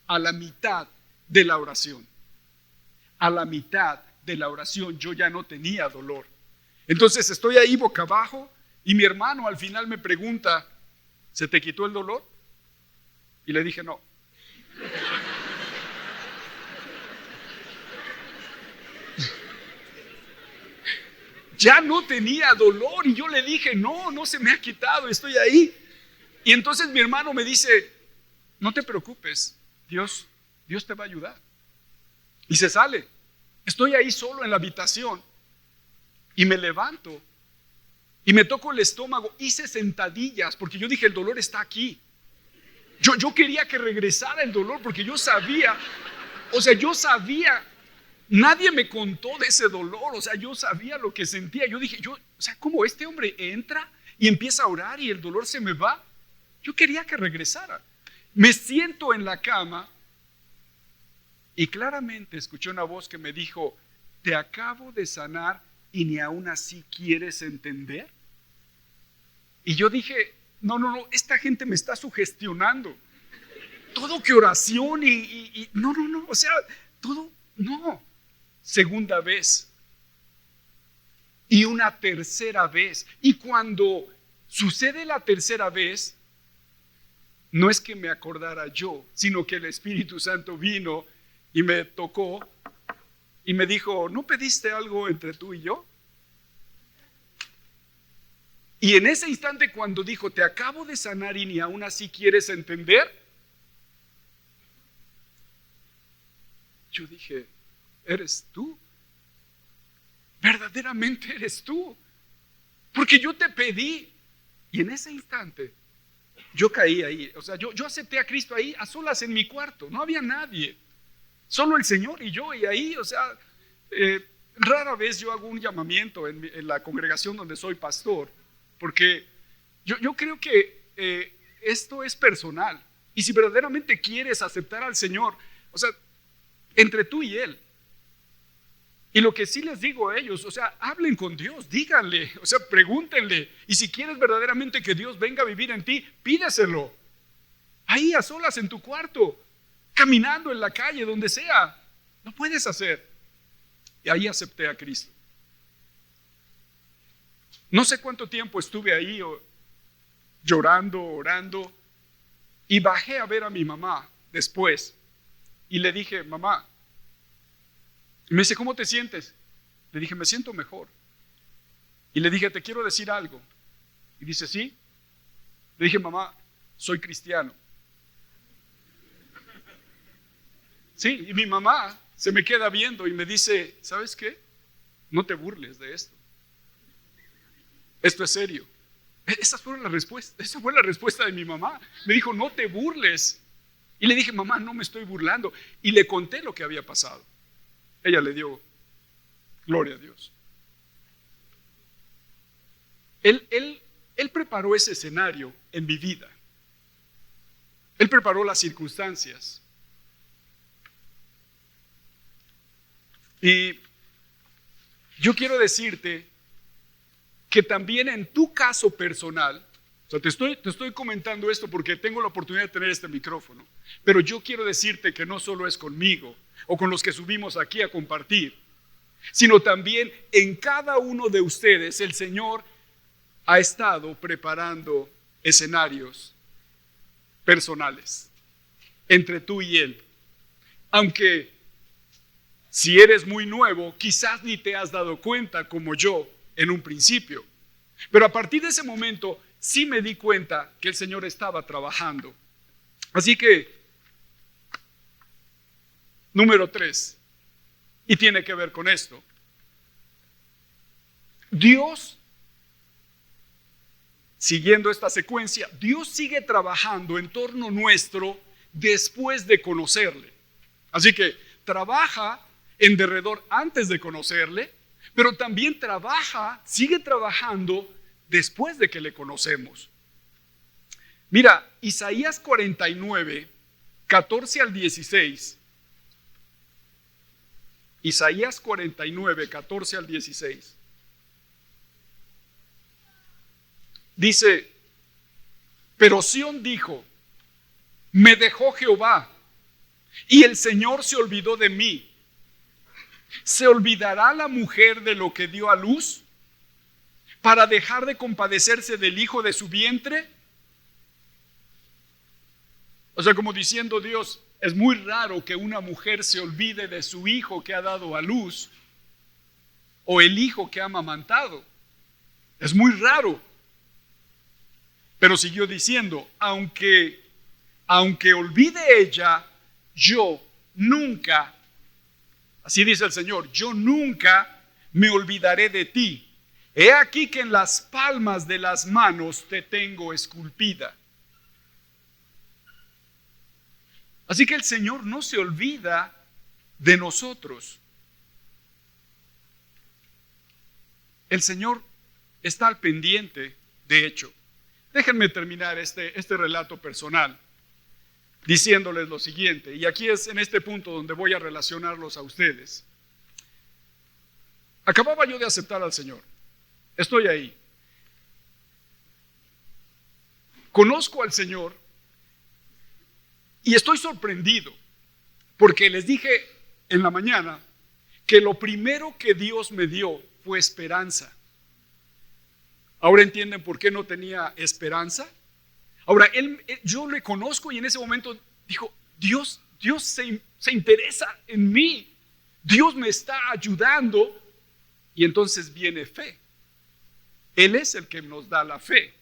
S1: A la mitad de la oración. A la mitad de la oración yo ya no tenía dolor. Entonces estoy ahí boca abajo y mi hermano al final me pregunta, ¿se te quitó el dolor? Y le dije, no. Ya no tenía dolor y yo le dije, no se me ha quitado, estoy ahí. Y entonces mi hermano me dice, no te preocupes, Dios te va a ayudar. Y se sale. Estoy ahí solo en la habitación y me levanto y me toco el estómago, hice sentadillas porque yo dije, el dolor está aquí. Yo quería que regresara el dolor porque yo sabía, nadie me contó de ese dolor, yo sabía lo que sentía. Yo dije, ¿cómo este hombre entra y empieza a orar y el dolor se me va? Yo quería que regresara. Me siento en la cama y claramente escuché una voz que me dijo, te acabo de sanar y ni aún así quieres entender. Y yo dije, no, esta gente me está sugestionando. Todo que oración y no, todo, no. Segunda vez y una tercera vez. Y cuando sucede la tercera vez, no es que me acordara yo, sino que el Espíritu Santo vino y me tocó y me dijo, ¿no pediste algo entre tú y yo? Y en ese instante cuando dijo, te acabo de sanar y ni aún así quieres entender, yo dije, ¿eres tú? Verdaderamente eres tú. Porque yo te pedí. Y en ese instante yo caí ahí. Yo acepté a Cristo ahí a solas en mi cuarto. No había nadie. Solo el Señor y yo. Y ahí, rara vez yo hago un llamamiento en la congregación donde soy pastor. Porque yo creo que esto es personal. Y si verdaderamente quieres aceptar al Señor, entre tú y Él. Y lo que sí les digo a ellos, hablen con Dios, díganle, pregúntenle. Y si quieres verdaderamente que Dios venga a vivir en ti, pídeselo. Ahí a solas en tu cuarto, caminando en la calle, donde sea. Lo puedes hacer. Y ahí acepté a Cristo. No sé cuánto tiempo estuve ahí llorando, orando. Y bajé a ver a mi mamá después. Y le dije, mamá. Y me dice, ¿cómo te sientes? Le dije, me siento mejor. Y le dije, te quiero decir algo. Y dice, ¿sí? Le dije, mamá, soy cristiano. Sí, y mi mamá se me queda viendo y me dice, ¿sabes qué? No te burles de esto. Esto es serio. Esa fue la respuesta de mi mamá. Me dijo, no te burles. Y le dije, mamá, no me estoy burlando. Y le conté lo que había pasado. Ella le dio gloria a Dios. Él preparó ese escenario en mi vida. Él preparó las circunstancias. Y yo quiero decirte que también en tu caso personal, o sea, te estoy comentando esto porque tengo la oportunidad de tener este micrófono, pero yo quiero decirte que no solo es conmigo o con los que subimos aquí a compartir, sino también en cada uno de ustedes el Señor ha estado preparando escenarios personales entre tú y Él. Aunque si eres muy nuevo, quizás ni te has dado cuenta como yo en un principio. Pero a partir de ese momento sí me di cuenta que el Señor estaba trabajando. Así que, número 3, y tiene que ver con esto. Dios, siguiendo esta secuencia, Dios sigue trabajando en torno nuestro después de conocerle. Así que trabaja en derredor antes de conocerle, pero también sigue trabajando después de que le conocemos. Mira, Isaías 49, 14 al 16. Isaías 49, 14 al 16. Dice, pero Sión dijo, me dejó Jehová, y el Señor se olvidó de mí. ¿Se olvidará la mujer de lo que dio a luz para dejar de compadecerse del hijo de su vientre? O sea, como diciendo Dios, es muy raro que una mujer se olvide de su hijo que ha dado a luz o el hijo que ha amamantado. Es muy raro. Pero siguió diciendo, aunque olvide ella, yo nunca, así dice el Señor, yo nunca me olvidaré de ti. He aquí que en las palmas de las manos te tengo esculpida. Así que el Señor no se olvida de nosotros. El Señor está al pendiente, de hecho. Déjenme terminar este relato personal diciéndoles lo siguiente, y aquí es en este punto donde voy a relacionarlos a ustedes. Acababa yo de aceptar al Señor. Estoy ahí. Conozco al Señor y estoy sorprendido porque les dije en la mañana que lo primero que Dios me dio fue esperanza. ¿Ahora entienden por qué no tenía esperanza? Ahora, yo le conozco y en ese momento dijo, Dios se interesa en mí. Dios me está ayudando. Y entonces viene fe. Él es el que nos da la fe.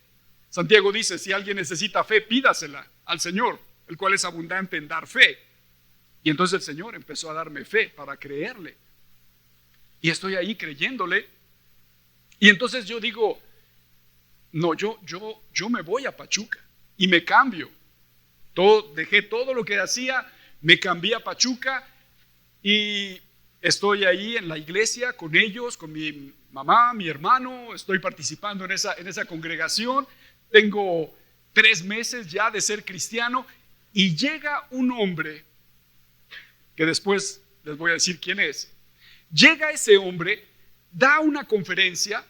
S1: Santiago dice, si alguien necesita fe, pídasela al Señor, el cual es abundante en dar fe. Y entonces el Señor empezó a darme fe para creerle. Y estoy ahí creyéndole. Y entonces yo digo, no, yo me voy a Pachuca y me cambio. Dejé todo lo que hacía, me cambié a Pachuca y estoy ahí en la iglesia con ellos, con mi mamá, mi hermano, estoy participando en esa congregación. Tengo 3 meses ya de ser cristiano y llega un hombre, que después les voy a decir quién es. Llega ese hombre, da una conferencia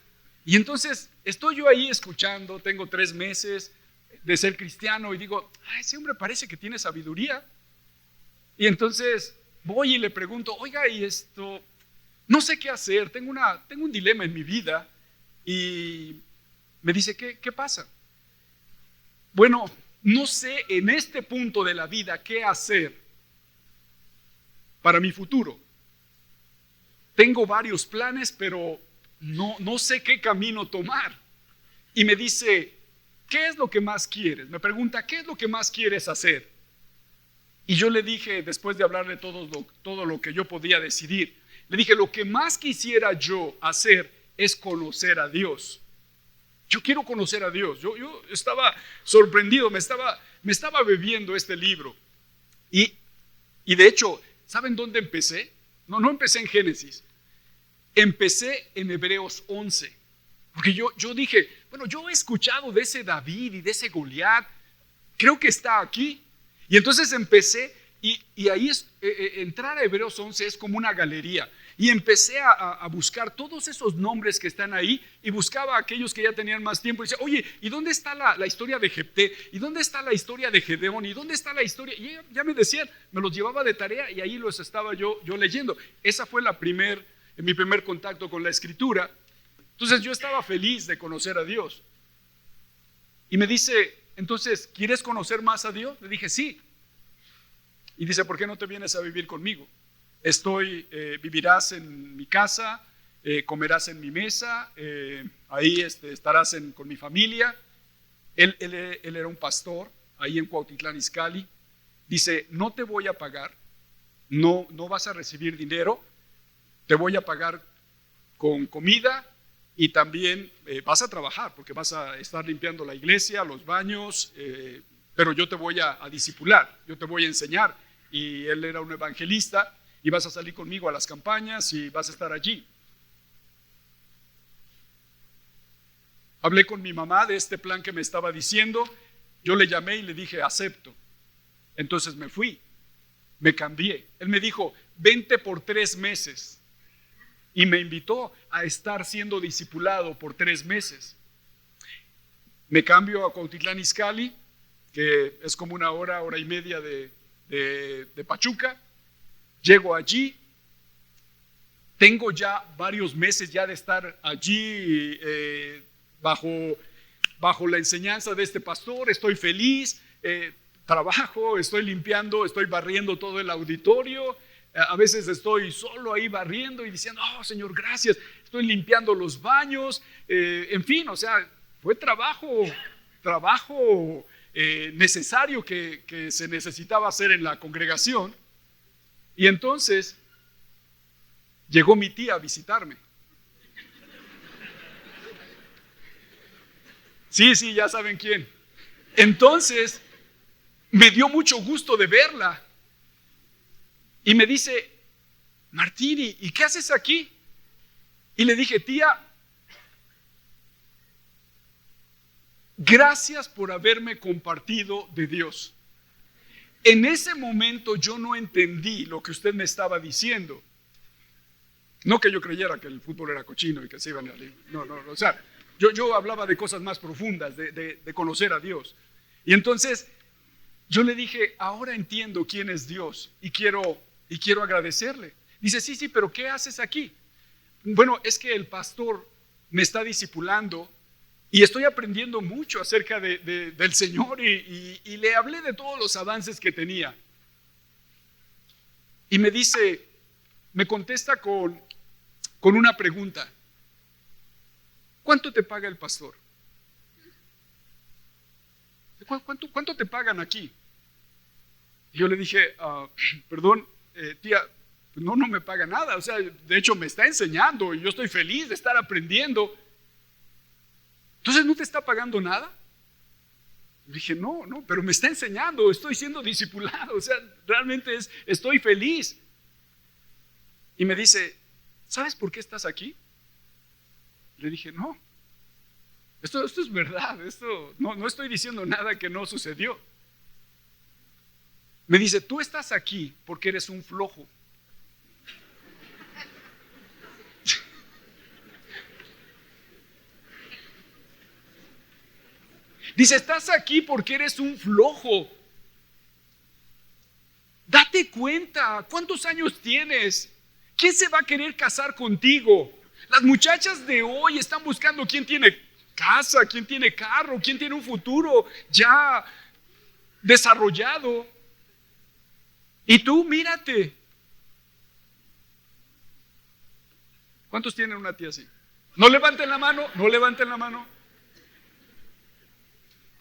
S1: y entonces estoy yo ahí escuchando, tengo 3 meses de ser cristiano y digo, ese hombre parece que tiene sabiduría. Y entonces voy y le pregunto, oiga, y esto, no sé qué hacer, tengo un dilema en mi vida. Y me dice, ¿qué pasa? Bueno, no sé en este punto de la vida qué hacer para mi futuro. Tengo varios planes, pero no sé qué camino tomar. Y me dice, ¿qué es lo que más quieres? Me pregunta, ¿qué es lo que más quieres hacer? Y yo le dije, después de hablarle todo lo que yo podía decidir, le dije, lo que más quisiera yo hacer es conocer a Dios. Yo quiero conocer a Dios. Yo estaba sorprendido, me estaba bebiendo este libro. Y de hecho, ¿saben dónde empecé? No empecé en Génesis. Empecé en Hebreos 11. Porque yo dije, bueno, yo he escuchado de ese David y de ese Goliat. Creo que está aquí. Y entonces empecé y ahí entrar a Hebreos 11 es como una galería. Y empecé a buscar todos esos nombres que están ahí y buscaba a aquellos que ya tenían más tiempo y decía, oye, ¿y dónde está la historia de Jefté? ¿Y dónde está la historia de Gedeón? ¿Y dónde está la historia? Y ya me decían, me los llevaba de tarea y ahí los estaba yo leyendo. Esa fue mi primer contacto con la escritura. Entonces yo estaba feliz de conocer a Dios. Y me dice, entonces, ¿quieres conocer más a Dios? Le dije, sí. Y dice, ¿por qué no te vienes a vivir conmigo? Vivirás en mi casa, comerás en mi mesa, ahí estarás con mi familia. Él era un pastor ahí en Cuautitlán Izcalli. Dice, no te voy a pagar, no vas a recibir dinero, te voy a pagar con comida y también vas a trabajar porque vas a estar limpiando la iglesia, los baños, pero yo te voy a discipular, yo te voy a enseñar. Y él era un evangelista y vas a salir conmigo a las campañas y vas a estar allí. Hablé con mi mamá de este plan que me estaba diciendo, yo le llamé y le dije, acepto. Entonces me fui, me cambié. Él me dijo, vente por 3 meses. Y me invitó a estar siendo discipulado por 3 meses. Me cambio a Cuautitlán Izcalli, que es como 1 hora, 1 hora y media de Pachuca. Llego allí. Tengo ya varios meses ya de estar allí bajo la enseñanza de este pastor. Estoy feliz, trabajo, estoy limpiando, estoy barriendo todo el auditorio. A veces estoy solo ahí barriendo y diciendo, oh Señor, gracias. Estoy limpiando los baños, en fin, o sea, fue trabajo necesario que se necesitaba hacer en la congregación. Y entonces llegó mi tía a visitarme. Sí, ya saben quién. Entonces me dio mucho gusto de verla. Y me dice, Martín, ¿y qué haces aquí? Y le dije, tía, gracias por haberme compartido de Dios. En ese momento yo no entendí lo que usted me estaba diciendo. No que yo creyera que el fútbol era cochino y que se iban a... No, o sea, yo hablaba de cosas más profundas, de conocer a Dios. Y entonces yo le dije, ahora entiendo quién es Dios y quiero agradecerle. Dice, sí, pero ¿qué haces aquí? Bueno, es que el pastor me está discipulando y estoy aprendiendo mucho acerca del Señor y le hablé de todos los avances que tenía. Y me dice, me contesta con una pregunta. ¿Cuánto te paga el pastor? ¿Cuánto te pagan aquí? Y yo le dije, perdón, tía, no me paga nada. O sea, de hecho me está enseñando y yo estoy feliz de estar aprendiendo. Entonces, ¿no te está pagando nada? Le dije, no, pero me está enseñando, estoy siendo discipulado. O sea, realmente estoy feliz. Y me dice, ¿sabes por qué estás aquí? Le dije, no, esto es verdad, no estoy diciendo nada que no sucedió. Me dice, tú estás aquí porque eres un flojo. Dice, estás aquí porque eres un flojo. Date cuenta, ¿cuántos años tienes? ¿Quién se va a querer casar contigo? Las muchachas de hoy están buscando quién tiene casa, quién tiene carro, quién tiene un futuro ya desarrollado. Y tú, mírate. ¿Cuántos tienen una tía así? No levanten la mano, no levanten la mano.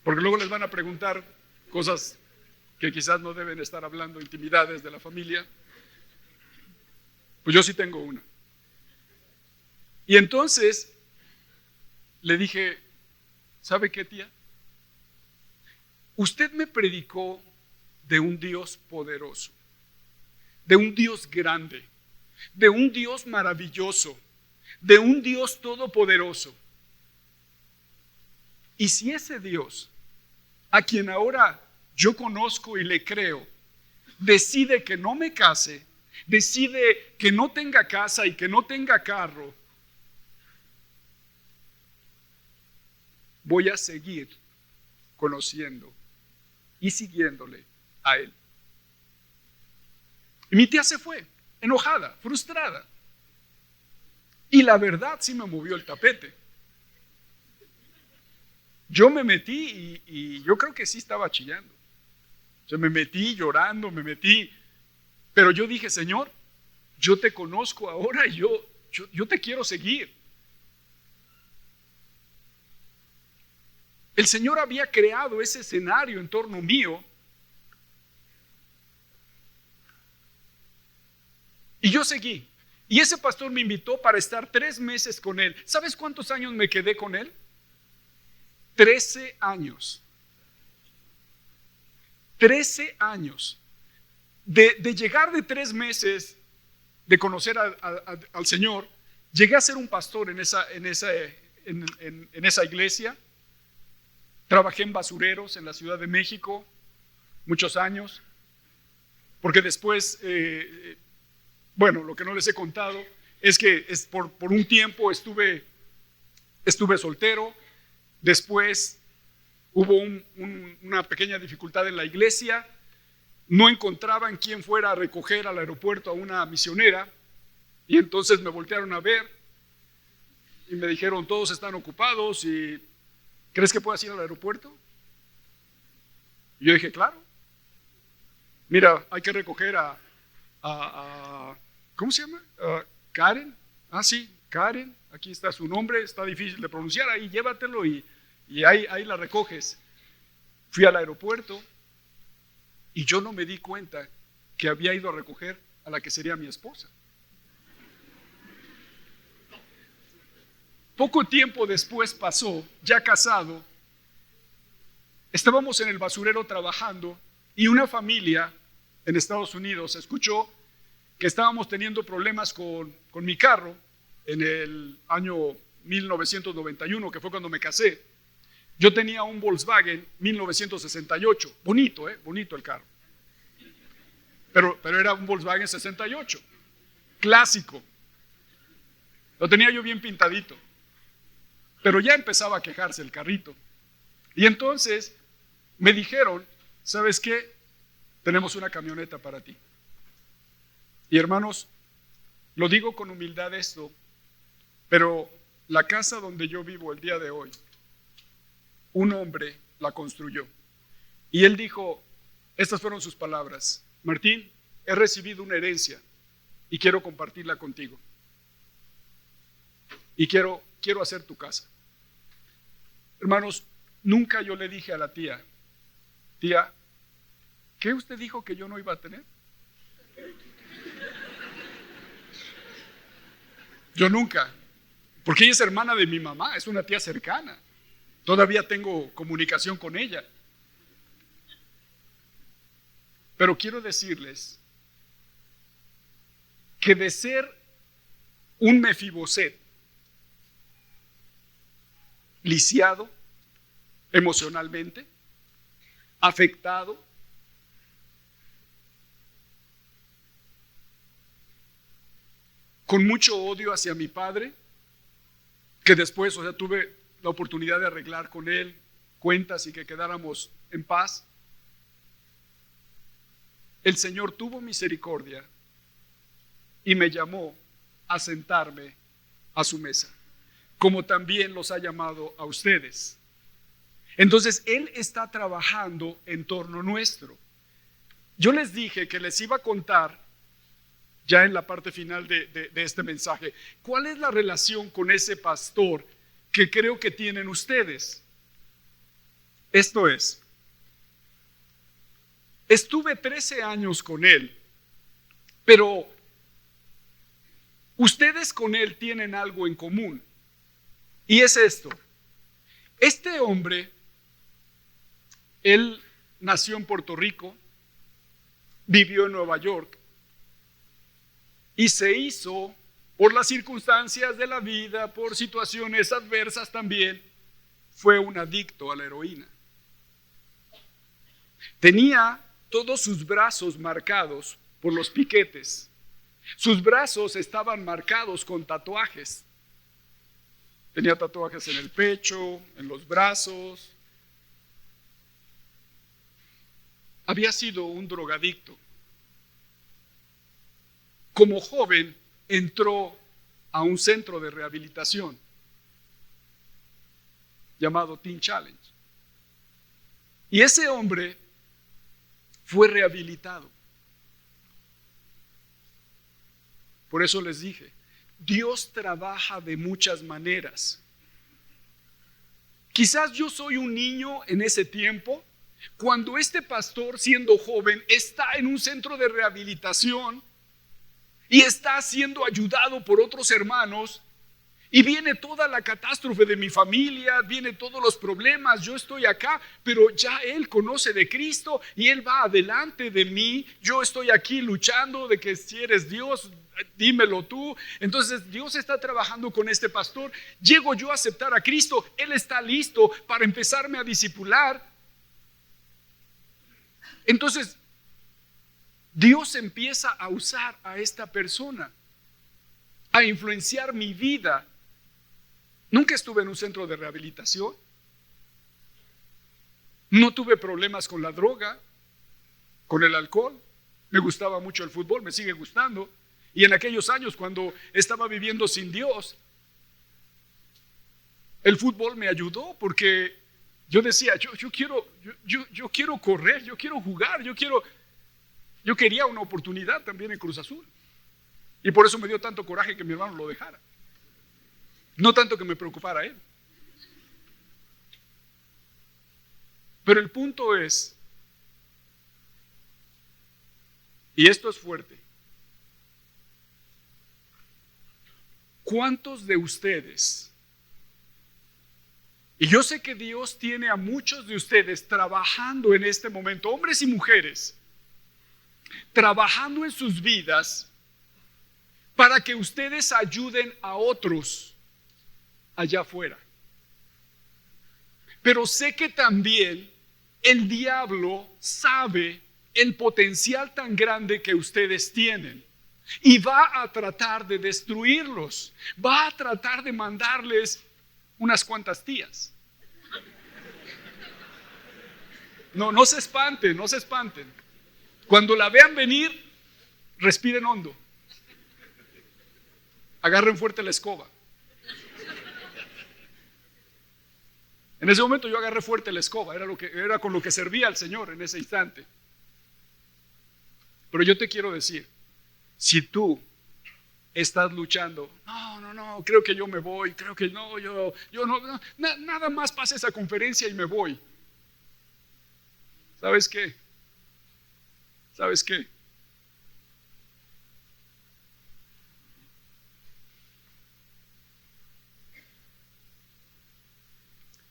S1: Porque luego les van a preguntar cosas que quizás no deben estar hablando, intimidades de la familia. Pues yo sí tengo una. Y entonces le dije, ¿sabe qué, tía? Usted me predicó de un Dios poderoso, de un Dios grande, de un Dios maravilloso, de un Dios todopoderoso. Y si ese Dios, a quien ahora yo conozco y le creo, decide que no me case, decide que no tenga casa y que no tenga carro, voy a seguir conociendo y siguiéndole a él. Y mi tía se fue, enojada, frustrada. Y la verdad sí me movió el tapete. Yo me metí y yo creo que sí estaba chillando. O sea, me metí llorando, pero yo dije, Señor, yo te conozco ahora y yo te quiero seguir. El Señor había creado ese escenario en torno mío y yo seguí. Y ese pastor me invitó para estar 3 meses con él. ¿Sabes cuántos años me quedé con él? 13 años. 13 años. De llegar de 3 meses, de conocer al Señor, llegué a ser un pastor en esa iglesia. Trabajé en basureros en la Ciudad de México muchos años, porque después, lo que no les he contado es que por un tiempo estuve soltero. Después hubo una pequeña dificultad en la iglesia. No encontraban quién fuera a recoger al aeropuerto a una misionera, y entonces me voltearon a ver y me dijeron, todos están ocupados, y ¿crees que puedas ir al aeropuerto? Y yo dije, claro. Mira, hay que recoger a ¿cómo se llama? Karen. Ah, sí, Karen. Aquí está su nombre, está difícil de pronunciar, ahí llévatelo y ahí la recoges. Fui al aeropuerto y yo no me di cuenta que había ido a recoger a la que sería mi esposa. Poco tiempo después pasó, ya casado, estábamos en el basurero trabajando y una familia en Estados Unidos escuchó que estábamos teniendo problemas con mi carro en el año 1991, que fue cuando me casé. Yo tenía un Volkswagen 1968, bonito, bonito el carro, pero era un Volkswagen 68, clásico. Lo tenía yo bien pintadito. Pero ya empezaba a quejarse el carrito. Y entonces me dijeron, ¿sabes qué? Tenemos una camioneta para ti. Y hermanos, lo digo con humildad esto, pero la casa donde yo vivo el día de hoy, un hombre la construyó. Y él dijo, estas fueron sus palabras: Martín, he recibido una herencia y quiero compartirla contigo. Y quiero hacer tu casa. Hermanos, nunca yo le dije a la tía, ¿qué usted dijo que yo no iba a tener? Yo nunca, porque ella es hermana de mi mamá, es una tía cercana. Todavía tengo comunicación con ella. Pero quiero decirles que de ser un Mefiboset, lisiado emocionalmente, afectado, con mucho odio hacia mi padre, que después, tuve la oportunidad de arreglar con él cuentas y que quedáramos en paz. El Señor tuvo misericordia y me llamó a sentarme a su mesa, como también los ha llamado a ustedes. Entonces, Él está trabajando en torno nuestro. Yo les dije que les iba a contar, ya en la parte final de este mensaje, cuál es la relación con ese pastor que creo que tienen ustedes. Esto es, estuve 13 años con él, pero ustedes con él tienen algo en común. Y es esto: este hombre, él nació en Puerto Rico, vivió en Nueva York y se hizo, por las circunstancias de la vida, por situaciones adversas también, fue un adicto a la heroína. Tenía todos sus brazos marcados por los piquetes Sus brazos estaban marcados con tatuajes. Tenía tatuajes en el pecho, en los brazos. Había sido un drogadicto. Como joven entró a un centro de rehabilitación llamado Teen Challenge. Y ese hombre fue rehabilitado. Por eso les dije, Dios trabaja de muchas maneras. Quizás yo soy un niño en ese tiempo, cuando este pastor, siendo joven, está en un centro de rehabilitación y está siendo ayudado por otros hermanos, y viene toda la catástrofe de mi familia, vienen todos los problemas, yo estoy acá, pero ya él conoce de Cristo y él va adelante de mí. Yo estoy aquí luchando de que si eres Dios, dímelo tú. Entonces Dios está trabajando con este pastor. Llego yo a aceptar a Cristo, él está listo para empezarme a discipular. Entonces Dios empieza a usar a esta persona, a influenciar mi vida. Nunca estuve en un centro de rehabilitación. No tuve problemas con la droga, con el alcohol. Me gustaba mucho el fútbol, me sigue gustando. Y en aquellos años, cuando estaba viviendo sin Dios, el fútbol me ayudó, porque yo decía, yo quiero correr, yo quiero jugar, yo quería una oportunidad también en Cruz Azul. Y por eso me dio tanto coraje que mi hermano lo dejara. No tanto que me preocupara él. Pero el punto es, y esto es fuerte, ¿cuántos de ustedes? Y yo sé que Dios tiene a muchos de ustedes trabajando en este momento, hombres y mujeres, trabajando en sus vidas para que ustedes ayuden a otros allá afuera. Pero sé que también el diablo sabe el potencial tan grande que ustedes tienen y va a tratar de destruirlos, va a tratar de mandarles unas cuantas tías. No se espanten, no se espanten. Cuando la vean venir, respiren hondo, agarren fuerte la escoba. En ese momento yo agarré fuerte la escoba, era con lo que servía al Señor en ese instante. Pero yo te quiero decir, si tú estás luchando, no, creo que yo me voy, creo que no, yo no, nada más pasa esa conferencia y me voy. ¿Sabes qué? ¿Sabes qué?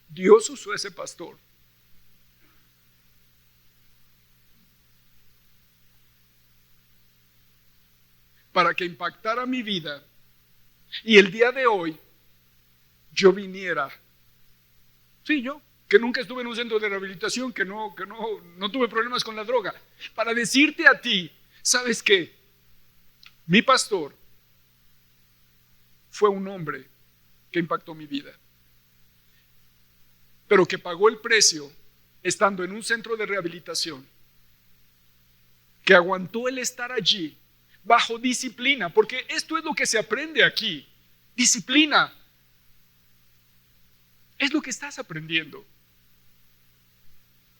S1: Dios usó a ese pastor para que impactara mi vida y el día de hoy yo viniera. Sí, yo, que nunca estuve en un centro de rehabilitación, que no tuve problemas con la droga, para decirte a ti, ¿sabes qué? Mi pastor fue un hombre que impactó mi vida, pero que pagó el precio estando en un centro de rehabilitación, que aguantó el estar allí bajo disciplina, porque esto es lo que se aprende aquí, disciplina. Es lo que estás aprendiendo.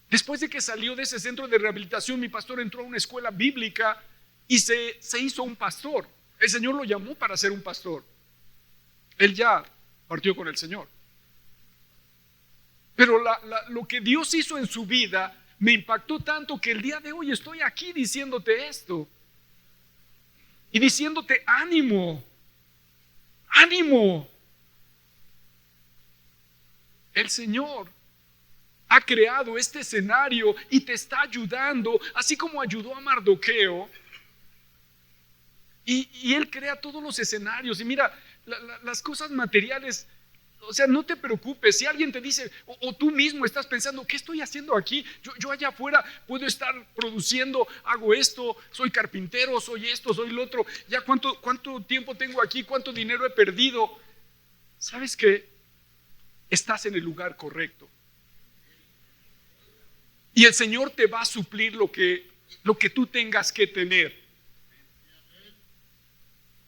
S1: Después de que salió de ese centro de rehabilitación, mi pastor entró a una escuela bíblica y se hizo un pastor. El Señor lo llamó para ser un pastor. Él ya partió con el Señor. Pero lo que Dios hizo en su vida me impactó tanto que el día de hoy estoy aquí diciéndote esto. Y diciéndote ánimo, ánimo. El Señor ha creado este escenario y te está ayudando, así como ayudó a Mardoqueo. Y Él crea todos los escenarios. Y mira, las cosas materiales O sea, no te preocupes. Si alguien te dice, o tú mismo estás pensando, ¿qué estoy haciendo aquí? Yo allá afuera puedo estar produciendo, hago esto, soy carpintero, soy esto, soy lo otro. Ya cuánto tiempo tengo aquí, cuánto dinero he perdido. ¿Sabes qué? Estás en el lugar correcto. Y el Señor te va a suplir lo que tú tengas que tener.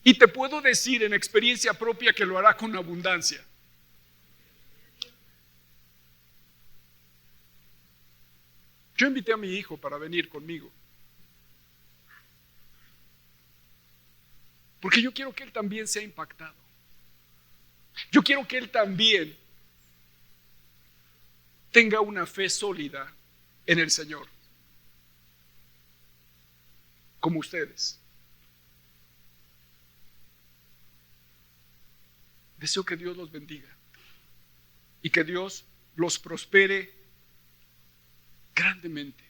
S1: Y te puedo decir en experiencia propia que lo hará con abundancia. Yo invité a mi hijo para venir conmigo, porque yo quiero que él también sea impactado. Yo quiero que él también tenga una fe sólida en el Señor, como ustedes. Deseo que Dios los bendiga y que Dios los prospere grandemente.